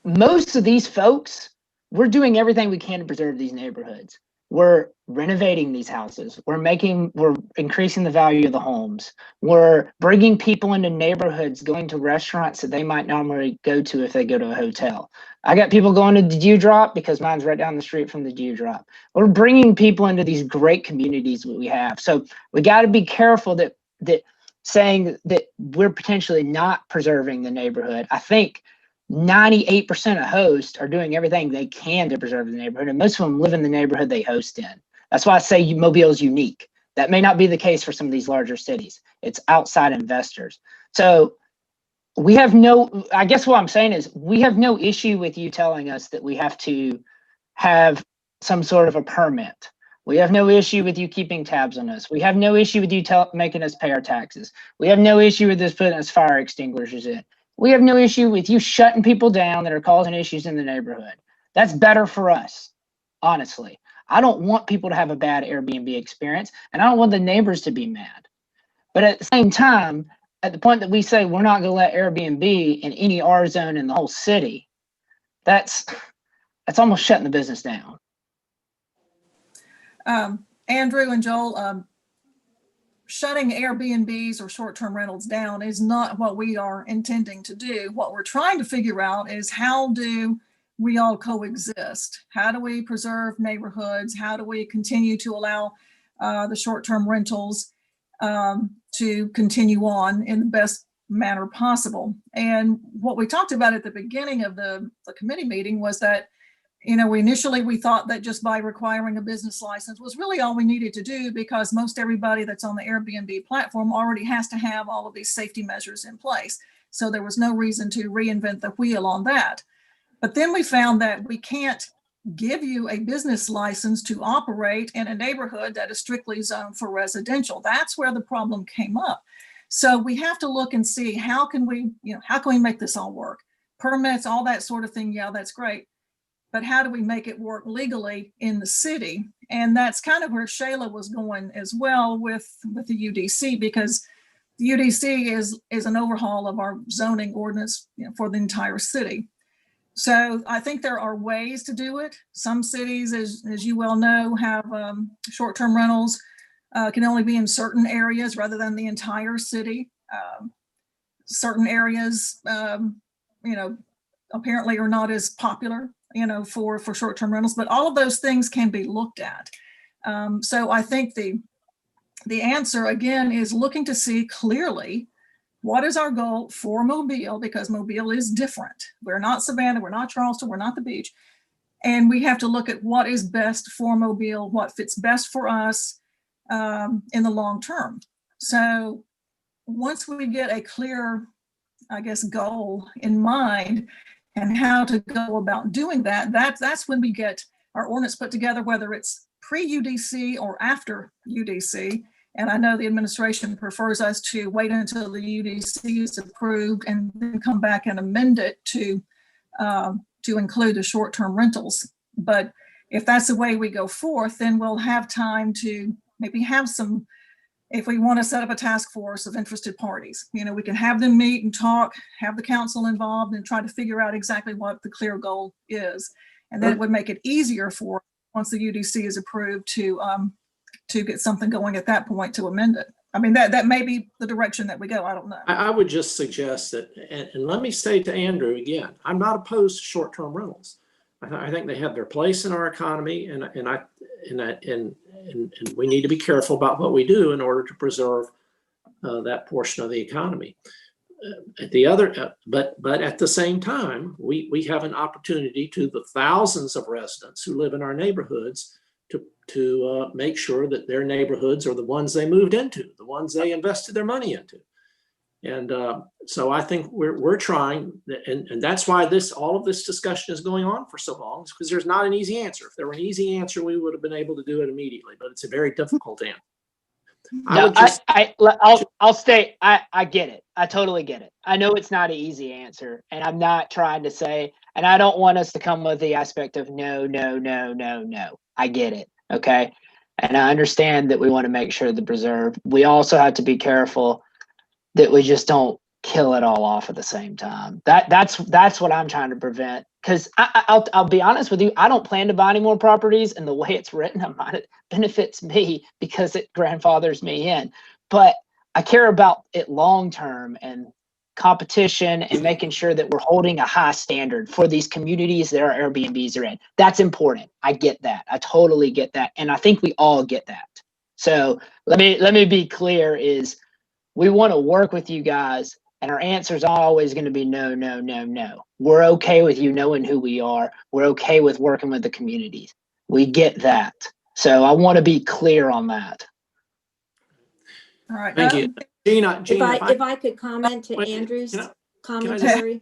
most of these folks, we're doing everything we can to preserve these neighborhoods. We're renovating these houses. We're increasing the value of the homes. We're bringing people into neighborhoods, going to restaurants that they might normally go to if they go to a hotel. I got people going to the Dewdrop because mine's right down the street from the Dewdrop. We're bringing people into these great communities that we have. So we got to be careful that saying that we're potentially not preserving the neighborhood. I think 98% of hosts are doing everything they can to preserve the neighborhood, and most of them live in the neighborhood they host in. That's why I say Mobile is unique. That may not be the case for some of these larger cities. It's outside investors. So we have I guess what I'm saying is we have no issue with you telling us that we have to have some sort of a permit. We have no issue with you keeping tabs on us. We have no issue with you making us pay our taxes. We have no issue with us putting us fire extinguishers in. We have no issue with you shutting people down that are causing issues in the neighborhood. That's better for us, honestly. I don't want people to have a bad Airbnb experience, and I don't want the neighbors to be mad. But at the same time, at the point that we say we're not going to let Airbnb in any R zone in the whole city, that's almost shutting the business down. Andrew and Joel, shutting Airbnbs or short-term rentals down is not what we are intending to do. What we're trying to figure out is how do we all coexist? How do we preserve neighborhoods? How do we continue to allow the short-term rentals to continue on in the best manner possible? And what we talked about at the beginning of the committee meeting was that, you know, we thought that just by requiring a business license was really all we needed to do, because most everybody that's on the Airbnb platform already has to have all of these safety measures in place. So there was no reason to reinvent the wheel on that. But then we found that we can't give you a business license to operate in a neighborhood that is strictly zoned for residential. That's where the problem came up. So we have to look and see how can we make this all work? Permits, all that sort of thing. Yeah, that's great. But how do we make it work legally in the city? And that's kind of where Shayla was going as well with the UDC, because the UDC is an overhaul of our zoning ordinance, you know, for the entire city. So I think there are ways to do it. Some cities, as you well know, have short-term rentals can only be in certain areas rather than the entire city. Certain areas, apparently are not as popular, for short-term rentals, but all of those things can be looked at. So I think the answer again is looking to see clearly what is our goal for Mobile, because Mobile is different. We're not Savannah, we're not Charleston, we're not the beach. And we have to look at what is best for Mobile, what fits best for us in the long term. So once we get a clear, I guess, goal in mind and how to go about doing that, that's when we get our ordinance put together, whether it's pre-UDC or after UDC. And I know the administration prefers us to wait until the UDC is approved and then come back and amend it to include the short-term rentals. But if that's the way we go forth, then we'll have time to maybe have some, if we want to set up a task force of interested parties, we can have them meet and talk, have the council involved and try to figure out exactly what the clear goal is. And then it would make it easier for, once the UDC is approved, to get something going at that point to amend it. I mean, that may be the direction that we go. I don't know. I would just suggest that, and let me say to Andrew again, I'm not opposed to short-term rentals. I think they have their place in our economy, and we need to be careful about what we do in order to preserve that portion of the economy. But at the same time, we have an opportunity to the thousands of residents who live in our neighborhoods to make sure that their neighborhoods are the ones they moved into, the ones they invested their money into. And so I think we're trying, and that's why all of this discussion is going on for so long, because there's not an easy answer. If there were an easy answer, we would have been able to do it immediately, but it's a very difficult answer. I'll state, I get it. I totally get it. I know it's not an easy answer, and I'm not trying to say, and I don't want us to come with the aspect of no. I get it. Okay. And I understand that we want to make sure the preserve. We also have to be careful that we just don't kill it all off at the same time. That's what I'm trying to prevent. Because I'll be honest with you, I don't plan to buy any more properties, and the way it's written, it benefits me because it grandfathers me in. But I care about it long term and competition and making sure that we're holding a high standard for these communities that our Airbnbs are in. That's important. I get that. I totally get that. And I think we all get that. So let me be clear, is we want to work with you guys, and our answer is always going to be no. We're okay with you knowing who we are. We're okay with working with the communities. We get that. So I want to be clear on that. All right. Thank you. Gina, if I could comment to Andrew's commentary.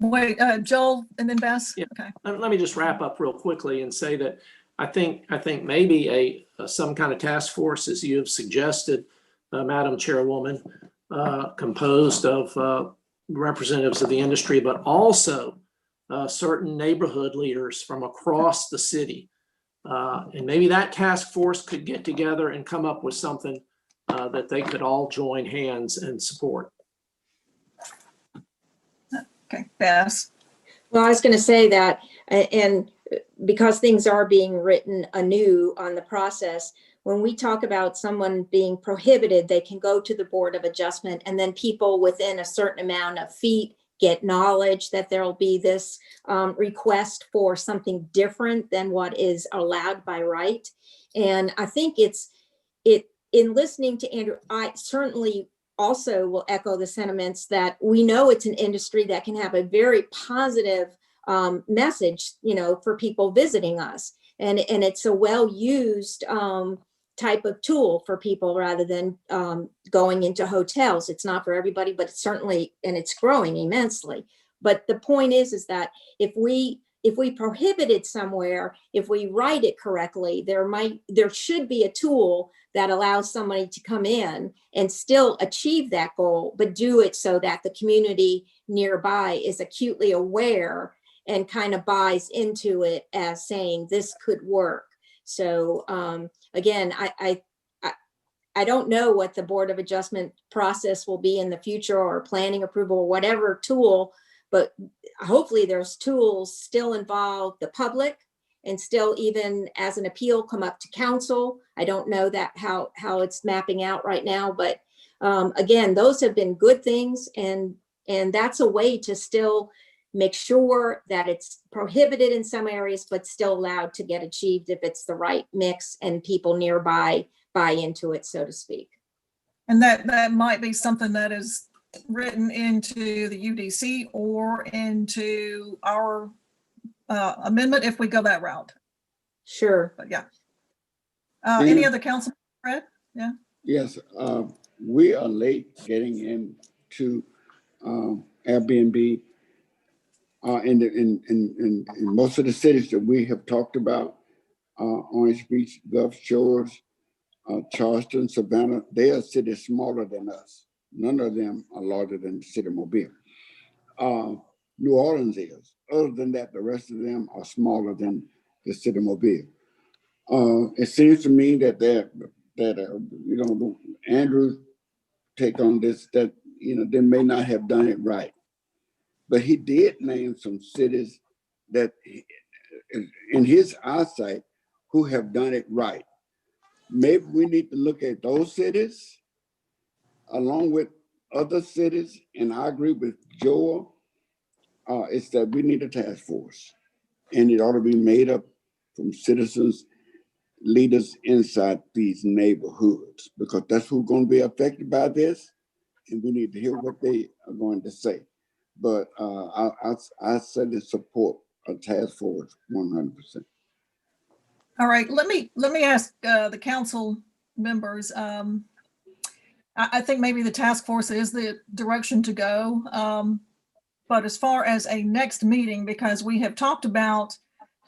Wait, Joel and then Bess? Yeah. Okay. Let me just wrap up real quickly and say that I think maybe some kind of task force, as you have suggested, Madam Chairwoman, composed of representatives of the industry, but also certain neighborhood leaders from across the city. And maybe that task force could get together and come up with something that they could all join hands and support. Okay, Bess. Well, I was going to say that, and because things are being written anew on the process, when we talk about someone being prohibited, they can go to the Board of Adjustment, and then people within a certain amount of feet get knowledge that there will be this request for something different than what is allowed by right. And I think in listening to Andrew, I certainly also will echo the sentiments that we know it's an industry that can have a very positive message, for people visiting us. And it's a well-used type of tool for people rather than going into hotels. It's not for everybody, but it's certainly, and it's growing immensely. But the point is that if we prohibit it somewhere, if we write it correctly, there should be a tool that allows somebody to come in and still achieve that goal, but do it so that the community nearby is acutely aware and kind of buys into it as saying this could work. So again, I don't know what the Board of Adjustment process will be in the future, or planning approval or whatever tool, but hopefully there's tools still involve the public and still, even as an appeal, come up to council. I don't know that how it's mapping out right now, but again, those have been good things, and that's a way to still make sure that it's prohibited in some areas, but still allowed to get achieved if it's the right mix and people nearby buy into it, so to speak. And that might be something that is written into the UDC or into our amendment if we go that route. Sure. But yeah. Any other council, Fred? Yeah. Yes, we are late getting into Airbnb. In most of the cities that we have talked about, Orange Beach, Gulf Shores, Charleston, Savannah, they are cities smaller than us. None of them are larger than the city of Mobile. New Orleans is. Other than that, the rest of them are smaller than the city of Mobile. It seems to me that Andrew's take on this, that they may not have done it right. But he did name some cities that, in his eyesight, who have done it right. Maybe we need to look at those cities along with other cities. And I agree with Joel. It's that we need a task force, and it ought to be made up from citizens, leaders inside these neighborhoods, because that's who's going to be affected by this. And we need to hear what they are going to say. But I certainly support a task force 100%. All right, let me ask the council members. I think maybe the task force is the direction to go. But as far as a next meeting, because we have talked about,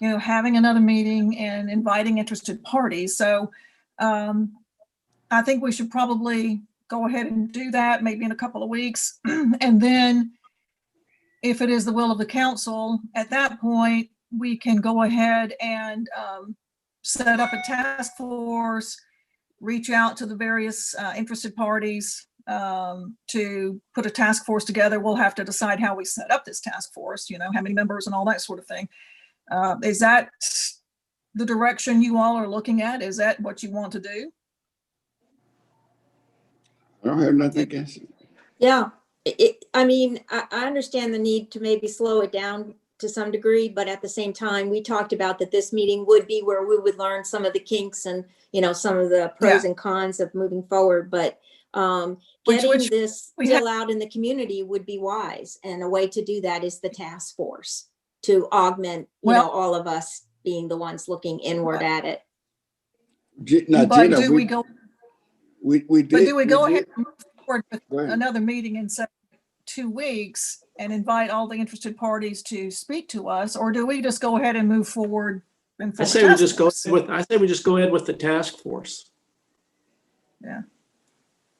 having another meeting and inviting interested parties. So I think we should probably go ahead and do that maybe in a couple of weeks. And then if it is the will of the council, at that point, we can go ahead and set up a task force, reach out to the various interested parties to put a task force together. We'll have to decide how we set up this task force, how many members and all that sort of thing. Is that the direction you all are looking at? Is that what you want to do? I don't have nothing against it. Yeah, I understand the need to maybe slow it down to some degree, but at the same time, we talked about that this meeting would be where we would learn some of the kinks and, some of the pros and cons of moving forward. But getting this still out in the community would be wise. And a way to do that is the task force to augment, all of us being the ones looking inward at it. Now, but Gina, do we go? We did. But do we go ahead did. and move forward with another meeting in 2 weeks and invite all the interested parties to speak to us, or do we just go ahead and move forward and I form a say we task just go force. with, I say we just go ahead with the task force. Yeah.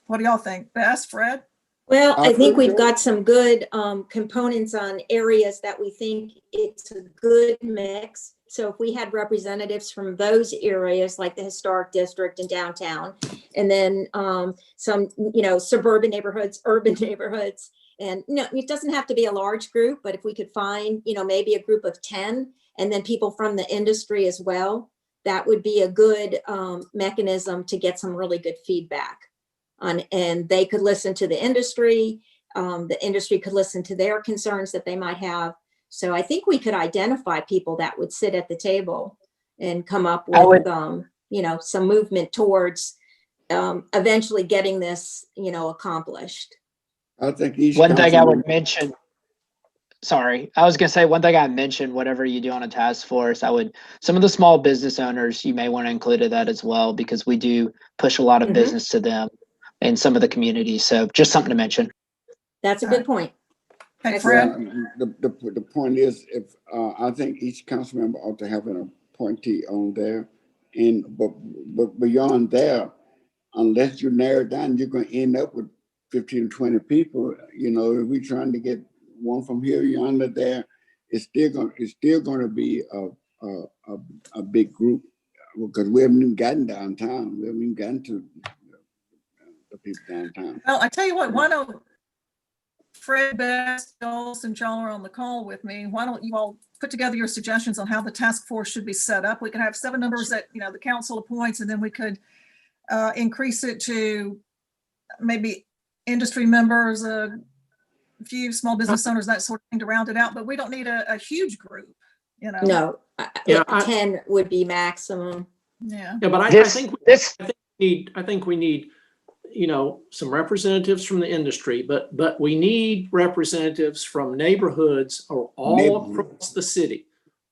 What do y'all think? Bess, Fred? Well, I I think agree. we've got some good components on areas that we think it's a good mix. So if we had representatives from those areas, like the historic district and downtown, and then some, suburban neighborhoods, urban neighborhoods, and it doesn't have to be a large group, but if we could find, maybe a group of 10, and then people from the industry as well, that would be a good mechanism to get some really good feedback. And they could listen to the industry could listen to their concerns that they might have. So I think we could identify people that would sit at the table and come up with, some movement towards eventually getting this, accomplished. I think each One thing I councilman- would mention, sorry, I was gonna say one thing I mentioned, whatever you do on a task force, some of the small business owners, you may want to include in that as well, because we do push a lot of business to them in some of the communities. So just something to mention. That's a good point. Hey, Excellent. Fred? The point is, if I think each council member ought to have an appointee on there, but beyond there, unless you narrow it down, you're going to end up with 15 or 20 people. If we're trying to get one from here, yonder, there, it's still going to be a big group, because we haven't even gotten downtown. We haven't even gotten to the people downtown. Well, I tell you what, why don't Fred, Bess, Joel, since y'all are on the call with me, why don't you all put together your suggestions on how the task force should be set up? We can have 7 members that, the council appoints, and then we could increase it to maybe industry members, a few small business owners, that sort of thing, to round it out. But we don't need a huge group, No, 10 would be maximum. Yeah. Yeah, but I think we need, some representatives from the industry, but we need representatives from neighborhoods or all across the city,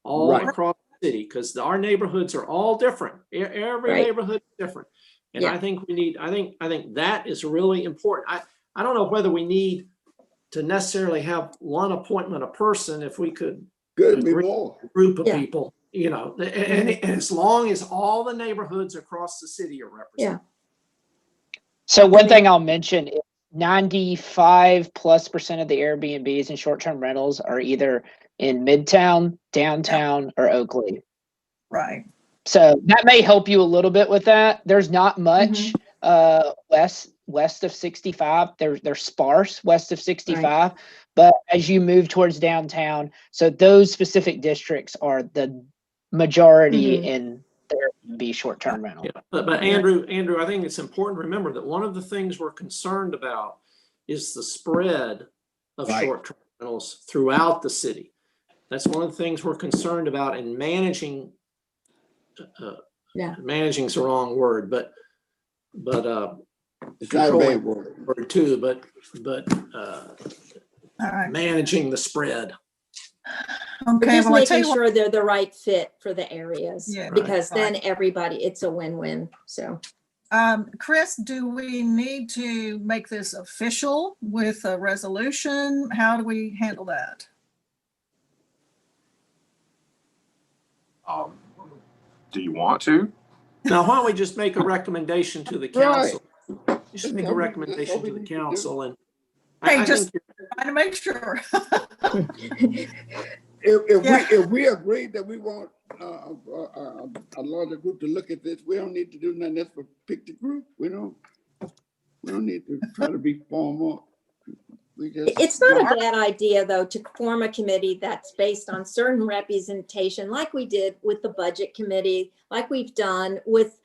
across the city, because our neighborhoods are all different. Every neighborhood is different. And I think I think that is really important. I don't know whether we need to necessarily have one appointment a person, if we could agree with a group of people, and as long as all the neighborhoods across the city are represented. So one thing I'll mention is 95+% of the Airbnbs and short-term rentals are either in Midtown, downtown, or Oakley. Right. So that may help you a little bit with that. There's not much west of 65. They're sparse west of 65, but as you move towards downtown, so those specific districts are the majority in the Airbnb short-term rental. Yeah, but Andrew, I think it's important to remember that one of the things we're concerned about is the spread of short-term rentals throughout the city. That's one of the things we're concerned about in managing. Managing is the wrong word, but it's not a bad word too. But managing the spread. Okay, just well, making sure they're the right fit for the areas, because then everybody, it's a win-win. So, Chris, do we need to make this official with a resolution? How do we handle that? Do you want to? Now, why don't we just make a recommendation to the council? Just make a recommendation to the council, and just trying to make sure. If we agree that we want a larger group to look at this, we don't need to do nothing else but pick the group. We don't need to try to be formal. It's not a bad idea, though, to form a committee that's based on certain representation, like we did with the budget committee, like we've done with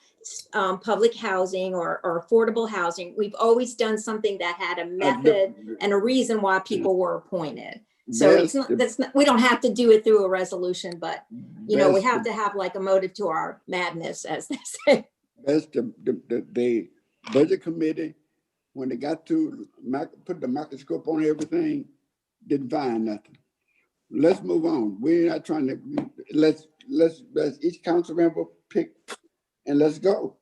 public housing or affordable housing. We've always done something that had a method and a reason why people were appointed. So it's not, we don't have to do it through a resolution, but we have to have like a motive to our madness, as they say. That's the budget committee, when they got to put the microscope on everything, didn't find nothing. Let's move on. We're not trying to, let's each council member pick and let's go.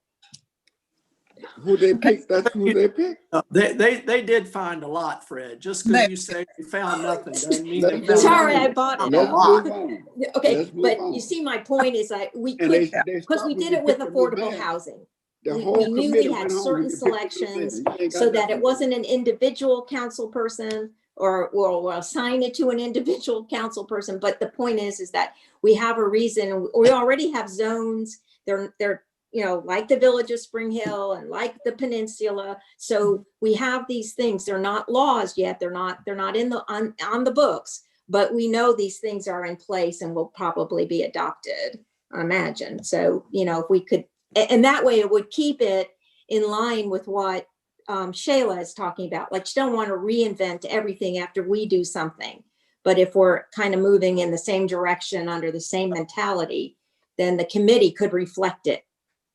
Who they picked, that's who they picked. They did find a lot, Fred. Just because you say they found nothing doesn't mean they Let's found Sorry, I nothing. bought it. Let's move on. Okay, Let's move but on. you see, my point is that we And could, they because we stopped did when it with picked a new affordable mayor. housing. The We whole knew committee we had went home. certain You could pick a new selections mayor. You ain't got so that nothing it to wasn't an individual council person or assign it to an individual council person. But the point is that we have a reason. We already have zones. They're like the Village of Spring Hill and like the Peninsula. So we have these things. They're not laws yet. They're not in the on the books. But we know these things are in place and will probably be adopted, I imagine. So, if we could, and that way it would keep it in line with what Shayla is talking about. Like, you don't want to reinvent everything after we do something. But if we're kind of moving in the same direction under the same mentality, then the committee could reflect it.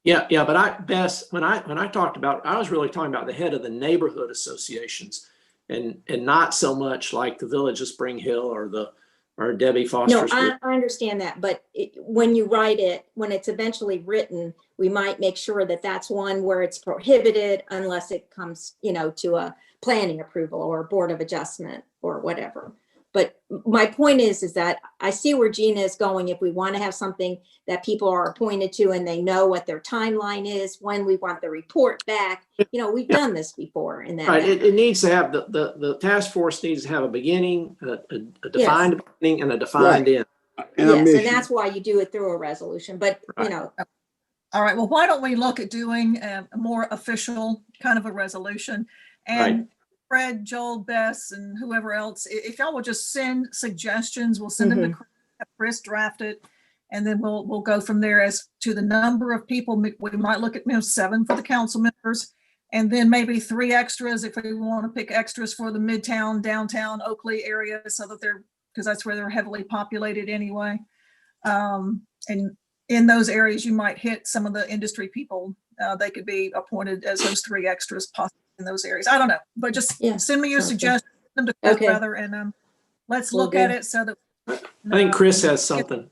Yeah, but when I talked about, I was really talking about the head of the neighborhood associations and not so much like the Village of Spring Hill or Debbie No, Foster's I group. understand that, but when you write it, when it's eventually written, we might make sure that that's one where it's prohibited unless it comes, to a planning approval or a board of adjustment or whatever. But my point is that I see where Gina is going. If we want to have something that people are appointed to and they know what their timeline is, when we want the report back, we've done this before in that. Right, manner. it needs to have the task force needs to have a beginning, a defined beginning and a defined end. Yes, and that's why you do it through a resolution, but Right. All right, well, why don't we look at doing a more official kind of a resolution? And Right. Fred, Joel, Bess, and whoever else, if y'all will just send suggestions, we'll send them to Chris, have Chris draft it, and then we'll go from there as to the number of people. We might look at 7 for the council members, and then maybe 3 extras if we want to pick extras for the Midtown, downtown, Oakley area, so that because that's where they're heavily populated anyway. And in those areas, you might hit some of the industry people. They could be appointed as those 3 extras possibly in those areas. I don't know, but just send me your suggestions to Chris rather, and let's look at it so that. I think Chris has something.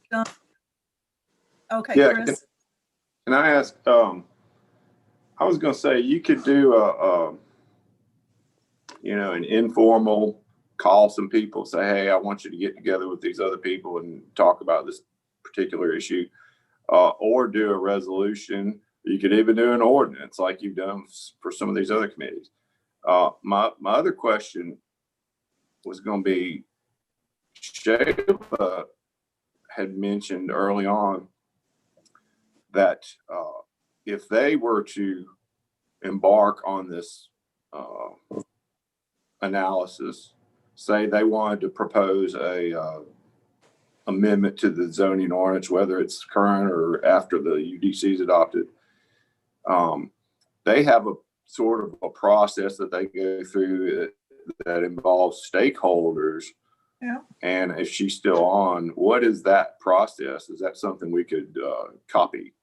Okay, Yeah, Chris. Can I ask? I was going to say you could do an informal call some people, say, hey, I want you to get together with these other people and talk about this particular issue, or do a resolution. You could even do an ordinance like you've done for some of these other committees. My other question was going to be, Shayla had mentioned early on that if they were to embark on this analysis, say they wanted to propose a amendment to the zoning ordinance, whether it's current or after the UDC is adopted, they have a sort of a process that they go through that involves stakeholders. Yeah. And if she's still on, what is that process? Is that something we could copy?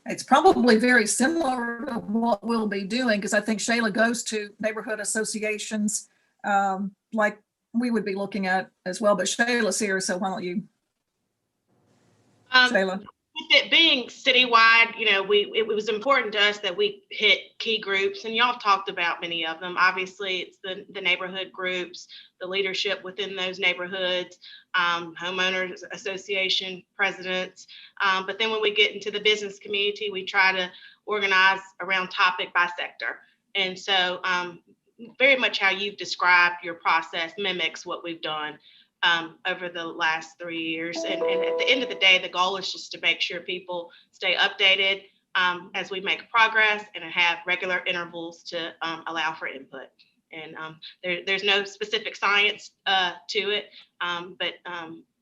It's probably very similar to what we'll be doing, because I think Shayla goes to neighborhood associations like we would be looking at as well. But Shayla's here, so why don't you, Shayla? With it being citywide, it was important to us that we hit key groups, and y'all talked about many of them. Obviously, it's the neighborhood groups, the leadership within those neighborhoods, homeowners association presidents. But then when we get into the business community, we try to organize around topic by sector. And so very much how you've described your process mimics what we've done over the last 3 years. And at the end of the day, the goal is just to make sure people stay updated as we make progress and have regular intervals to allow for input. And there's no specific science to it, but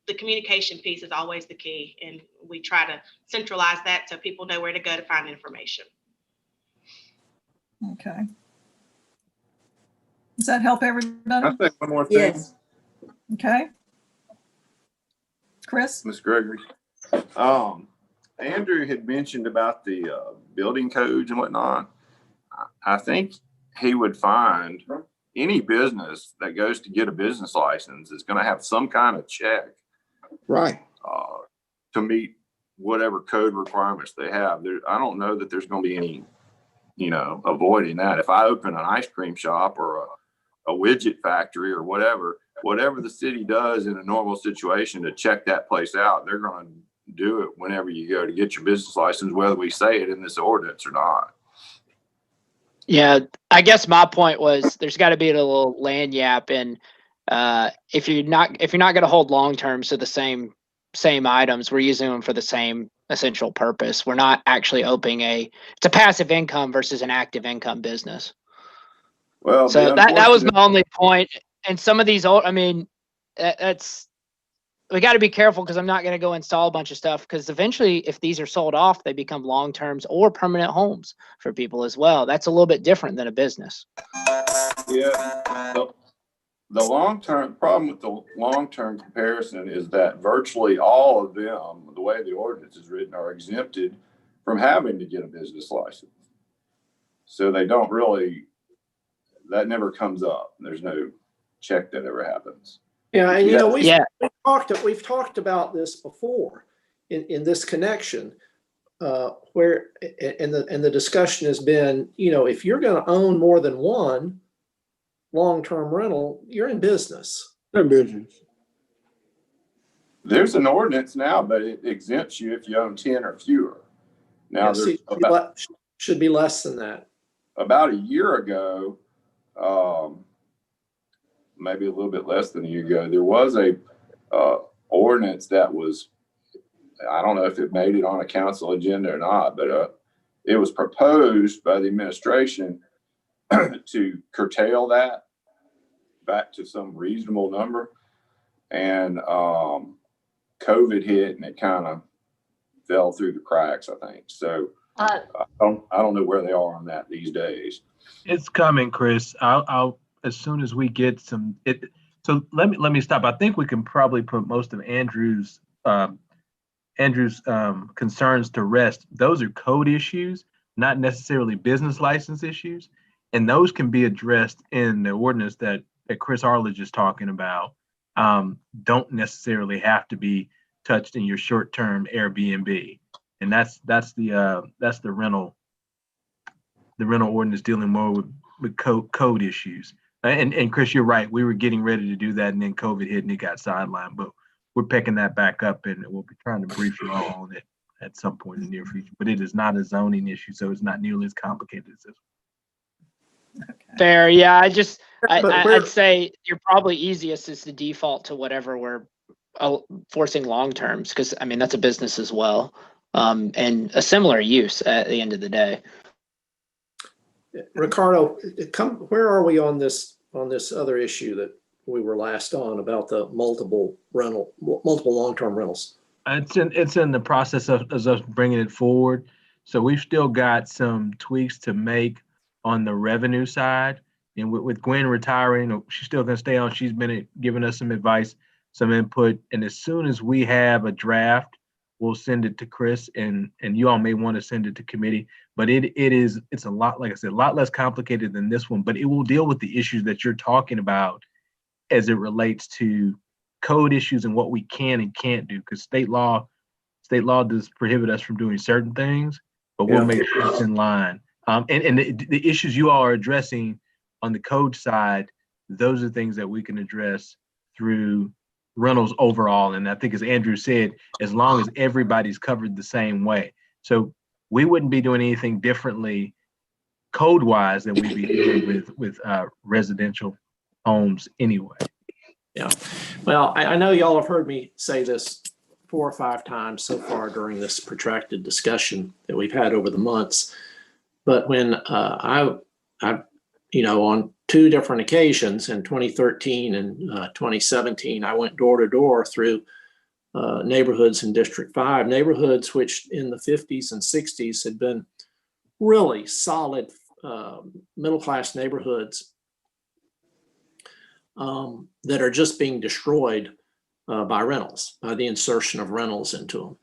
the communication piece is always the key. And we try to centralize that so people know where to go to find information. Okay. Does that help everybody? I think one more thing. Yes. Okay. Chris? Ms. Gregory. Andrew had mentioned about the building codes and whatnot. I think he would find any business that goes to get a business license is going to have some kind of check. Right. To meet whatever code requirements they have. I don't know that there's going to be any, avoiding that. If I open an ice cream shop or a widget factory or whatever the city does in a normal situation to check that place out, they're going to do it whenever you go to get your business license, whether we say it in this ordinance or not. Yeah, I guess my point was there's got to be a little land yap, and if you're not going to hold long term, so the same items, we're using them for the same essential purpose. We're not actually opening it's a passive income versus an active income business. Well, so that was my only point. And some of these old, I mean, we got to be careful because I'm not going to go install a bunch of stuff, because eventually if these are sold off, they become long terms or permanent homes for people as well. That's a little bit different than a business. Yeah. The long-term problem with the long-term comparison is that virtually all of them, the way the ordinance is written, are exempted from having to get a business license. So they don't really, that never comes up. There's no check that ever happens. Yeah, and we've talked about this before in this connection, where and the discussion has been, if you're going to own more than one long-term rental, you're in business. There's an ordinance now, but it exempts you if you own 10 or fewer. Now, should be less than that. About a year ago, maybe a little bit less than a year ago, there was a ordinance that was, I don't know if it made it on a council agenda or not, but it was proposed by the administration to curtail that back to some reasonable number. And COVID hit and it kind of fell through the cracks, I think. So I don't know where they are on that these days. It's coming, Chris. I'll as soon as we get some it. So let me stop. I think we can probably put most of Andrew's concerns to rest. Those are code issues, not necessarily business license issues, and those can be addressed in the ordinance that Chris Arledge is talking about. Don't necessarily have to be touched in your short-term Airbnb, and that's the rental ordinance dealing more with code issues. And Chris, you're right. We were getting ready to do that, and then COVID hit and it got sidelined. But we're picking that back up, and we'll be trying to brief you all on it at some point in the near future. But it is not a zoning issue, so it's not nearly as complicated as this. Okay. Fair, yeah. I'd say you're probably easiest is to default to whatever we're forcing long terms, because I mean that's a business as well, and a similar use at the end of the day. Ricardo, where are we on this other issue that we were last on about the multiple long-term rentals? It's in the process of us bringing it forward. So we've still got some tweaks to make on the revenue side. And with Gwen retiring, she's still going to stay on. She's been giving us some advice, some input. And as soon as we have a draft, we'll send it to Chris, and you all may want to send it to committee. But it's a lot, like I said, a lot less complicated than this one, but it will deal with the issues that you're talking about as it relates to code issues and what we can and can't do, because state law does prohibit us from doing certain things, but we'll make sure it's in line. And the issues you all are addressing on the code side, those are things that we can address through rentals overall. And I think, as Andrew said, as long as everybody's covered the same way. So we wouldn't be doing anything differently code-wise than we'd be doing with residential homes anyway. Yeah. Well, I know y'all have heard me say this 4 or 5 times so far during this protracted discussion that we've had over the months. But when I on 2 different occasions in 2013 and 2017, I went door to door through neighborhoods in District 5, neighborhoods which in the 50s and 60s had been really solid middle-class neighborhoods that are just being destroyed by rentals, by the insertion of rentals into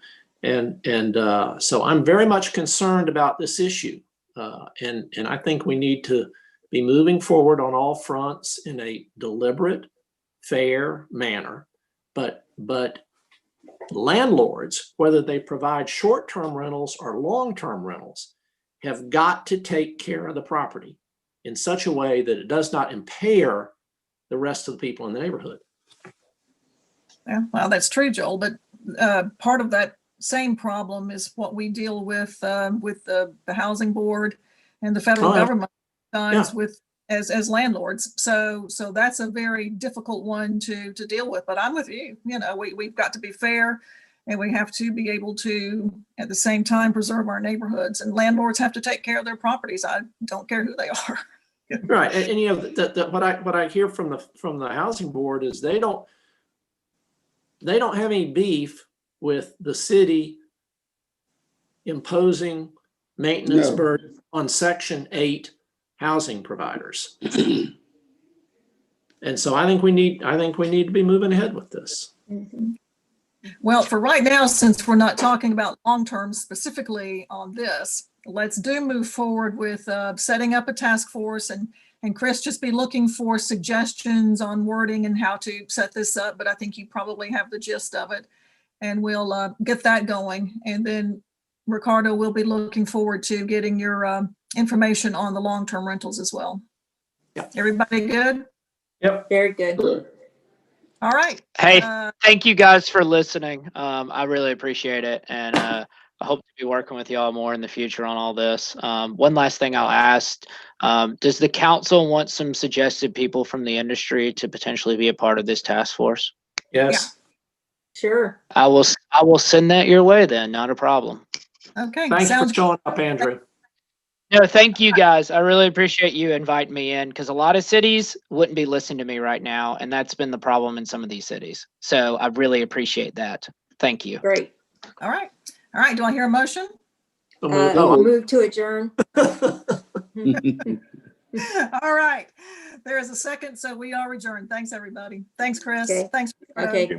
them. And so I'm very much concerned about this issue. And I think we need to be moving forward on all fronts in a deliberate, fair manner, but landlords, whether they provide short-term rentals or long-term rentals, have got to take care of the property in such a way that it does not impair the rest of the people in the neighborhood. Yeah, well, that's true, Joel, but part of that same problem is what we deal with the housing board and the federal Oh, yeah. government times Yeah. with as landlords. So that's a very difficult one to deal with. But I'm with you. You know, we've got to be fair, and we have to be able to at the same time preserve our neighborhoods. And landlords have to take care of their properties. I don't care who they are. Right, and you know what I hear from the housing board is they don't have any beef with the city imposing maintenance No. burden on Section 8 housing providers. And so I think we need to be moving ahead with this. Mhm. Well, for right now, since we're not talking about long-term specifically on this, let's move forward with setting up a task force, and Chris, just be looking for suggestions on wording and how to set this up. But I think you probably have the gist of it, and we'll get that going. And then Ricardo will be looking forward to getting your information on the long-term rentals as well. Yeah. Everybody good? Yep. Very good. Good. All right. Hey, thank you guys for listening. I really appreciate it. And I hope to be working with y'all more in the future on all this. One last thing I'll ask, does the council want some suggested people from the industry to potentially be a part of this task force? Yes. Sure. I will send that your way then, not a problem. Okay. Thanks for Sounds showing up, Andrew. No, thank you guys. I really appreciate you inviting me in, because a lot of cities wouldn't be listening to me right now. And that's been the problem in some of these cities. So I really appreciate that. Thank you. Great. all right. All right. Do I hear a motion? Move to adjourn. All right. There is a second. So we are adjourned. Thanks, everybody. Thanks, Chris. Okay. Thanks. Okay.